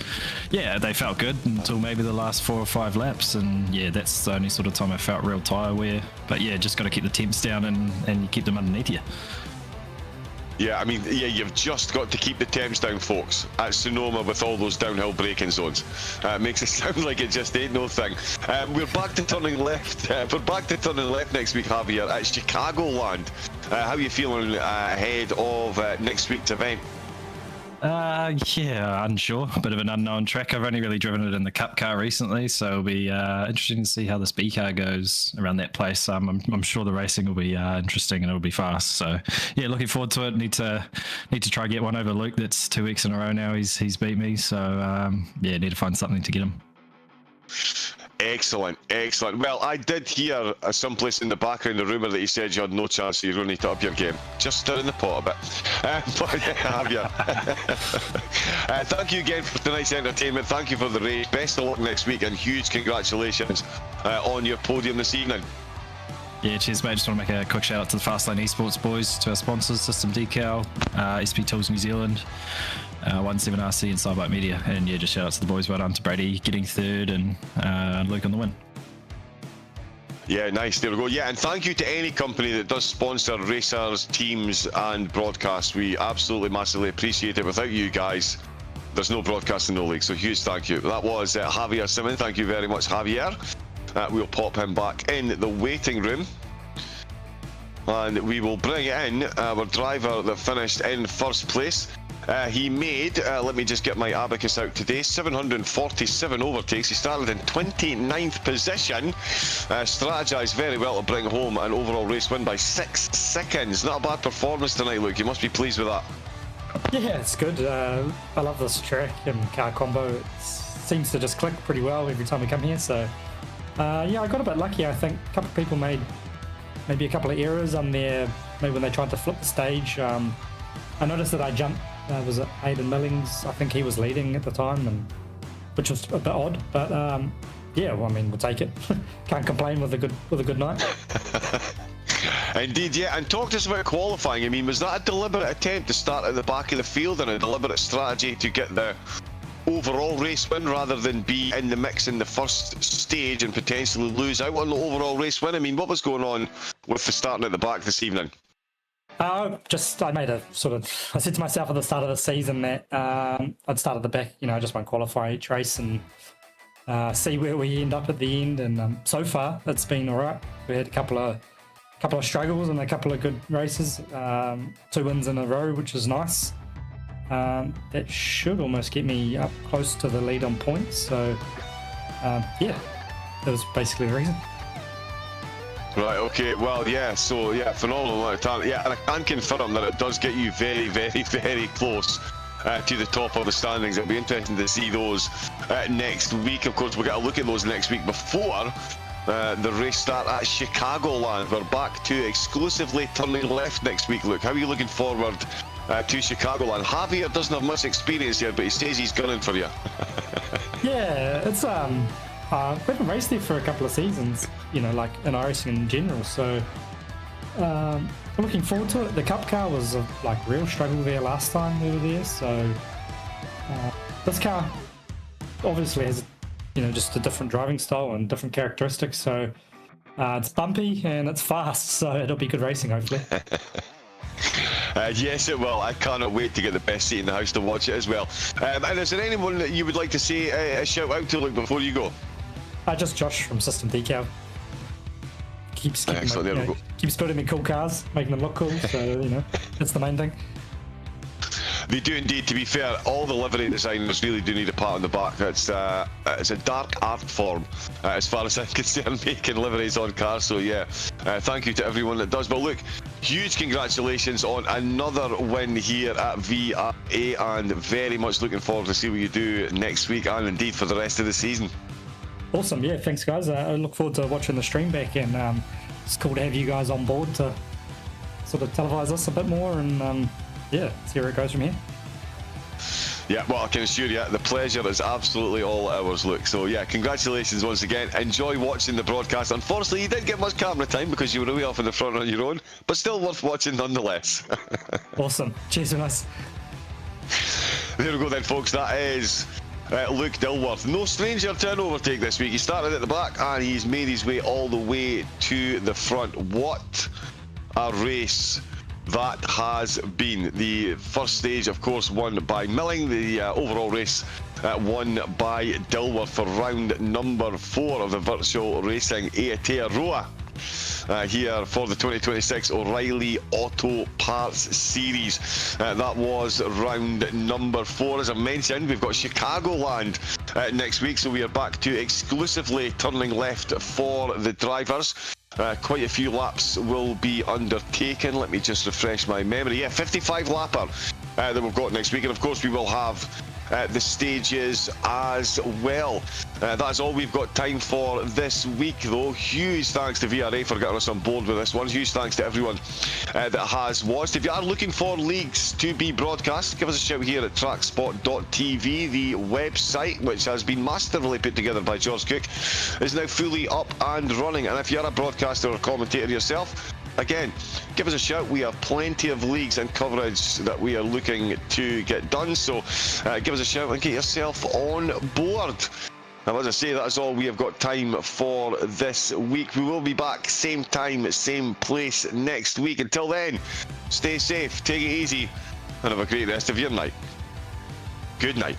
yeah, they felt good until maybe the last 4 or 5 laps, and yeah, that's the only sort of time I felt real tyre wear. But yeah, just got to keep the temps down and keep them underneath you. Yeah, I mean, yeah, you've just got to keep the temps down, folks, at Sonoma with all those downhill braking zones. Makes it sound like it just ain't no thing. We're back to turning left. We're back to turning left next week, Javier, at Chicagoland. How are you feeling ahead of next week's event? Yeah, unsure. A bit of an unknown track. I've only really driven it in the Cup car recently, so it'll be interesting to see how the speed car goes around that place. I'm sure the racing will be interesting and it'll be fast. So yeah, looking forward to it. Need to try get one over Luke. That's 2 weeks in a row now. He's beat me. So yeah, need to find something to get him. Excellent, excellent. Well, I did hear someplace in the background a rumour that you said you had no chance, so you're going to need to up your game. Just stirring the pot a bit. But yeah, Javier. Thank you again for tonight's entertainment. Thank you for the race. Best of luck next week, and huge congratulations on your podium this evening. Yeah, cheers, mate. Just want to make a quick shout out to the Fastlane Esports boys, to our sponsors, System Decal, SP Tools New Zealand, 17RC and Sidebike Media. And yeah, just shout out to the boys. Well done to Brady getting third, and Luke on the win. Yeah, nice. There we go. Yeah, and thank you to any company that does sponsor racers, teams, and broadcasts. We absolutely massively appreciate it. Without you guys, there's no broadcast in no league. So huge thank you. That was Javier Simon. Thank you very much, Javier. We'll pop him back in the waiting room, and we will bring in our driver that finished in first place. He made, let me just get my abacus out today, 747 overtakes. He started in 29th position, strategized very well to bring home an overall race win by 6 seconds. Not a bad performance tonight, Luke. You must be pleased with that. Yeah, it's good. I love this track and car combo. It seems to just click pretty well every time we come here. So yeah, I got a bit lucky. I think a couple of people made maybe a couple of errors on there, maybe when they tried to flip the stage. I noticed that I jumped, was it Hayden Millings? I think he was leading at the time, and which was a bit odd, but yeah, well, I mean, we'll take it. Can't complain with a good night. Indeed, yeah. And talk to us about qualifying. I mean, was that a deliberate attempt to start at the back of the field and a deliberate strategy to get the overall race win rather than be in the mix in the first stage and potentially lose out on the overall race win? I mean, what was going on with the starting at the back this evening? I made a sort of, I said to myself at the start of the season that I'd start at the back, I just want to qualify each race and see where we end up at the end. And so far, it's been all right. We had a couple of struggles and a couple of good races, 2 wins in a row, which is nice. That should almost get me up close to the lead on points. So yeah, that was basically the reason. Right, okay, well, yeah, so, yeah, phenomenal amount of talent. Yeah, and I can confirm that it does get you very, very, very close to the top of the standings. It'll be interesting to see those next week. Of course, we'll get a look at those next week before the race start at Chicagoland. We're back to exclusively turning left next week. Look, how are you looking forward to Chicagoland? Javier doesn't have much experience here, but he says he's gunning for you. Yeah, it's we haven't raced there for a couple of seasons, like in racing in general. So I'm looking forward to it. The Cup car was a real struggle there last time we were there. So this car obviously has, just a different driving style and different characteristics. So it's bumpy and it's fast. So it'll be good racing, hopefully. Yes, it will. I cannot wait to get the best seat in the house to watch it as well. And is there anyone that you would like to say a shout out to, Luke, before you go? Just Josh from System Decal. Keeps keeps building me cool cars, making them look cool. So that's the main thing. They do indeed. To be fair, all the livery designers really do need a pat on the back. It's a dark art form, as far as I'm concerned, making liveries on cars. So yeah, thank you to everyone that does. But look, huge congratulations on another win here at VRA, and very much looking forward to see what you do next week and indeed for the rest of the season. Awesome. Yeah, thanks, guys. I look forward to watching the stream back, and it's cool to have you guys on board to sort of televise us a bit more, and yeah, see where it goes from here. Yeah, well, I can assure you, the pleasure is absolutely all ours, Luke. So yeah, congratulations once again. Enjoy watching the broadcast. Unfortunately, you didn't get much camera time because you were way off in the front on your own, but still worth watching nonetheless. Awesome. Cheers, guys. There we go then, folks. That is Luke Dilworth. No stranger to an overtake this week. He started at the back and he's made his way all the way to the front. What a race that has been. The first stage, of course, won by Milling. The overall race won by Dilworth for round number 4 of the virtual Racing Aotearoa. Here for the 2026 O'Reilly Auto Parts Series. That was round number 4. As I mentioned, we've got Chicagoland next week, so we are back to exclusively turning left for the drivers. Quite a few laps will be undertaken. Let me just refresh my memory. Yeah, 55 lapper that we've got next week, and of course we will have the stages as well. That's all we've got time for this week, though. Huge thanks to VRA for getting us on board with this one. Huge thanks to everyone that has watched. If you are looking for leagues to be broadcast, give us a shout here at TrackSpotTV. The website, which has been masterfully put together by George Cooke, is now fully up and running. And if you're a broadcaster or commentator yourself, again, give us a shout. We have plenty of leagues and coverage that we are looking to get done, so give us a shout and get yourself on board. Now, as I say, that is all we have got time for this week. We will be back same time, same place next week. Until then, stay safe, take it easy, and have a great rest of your night. Good night.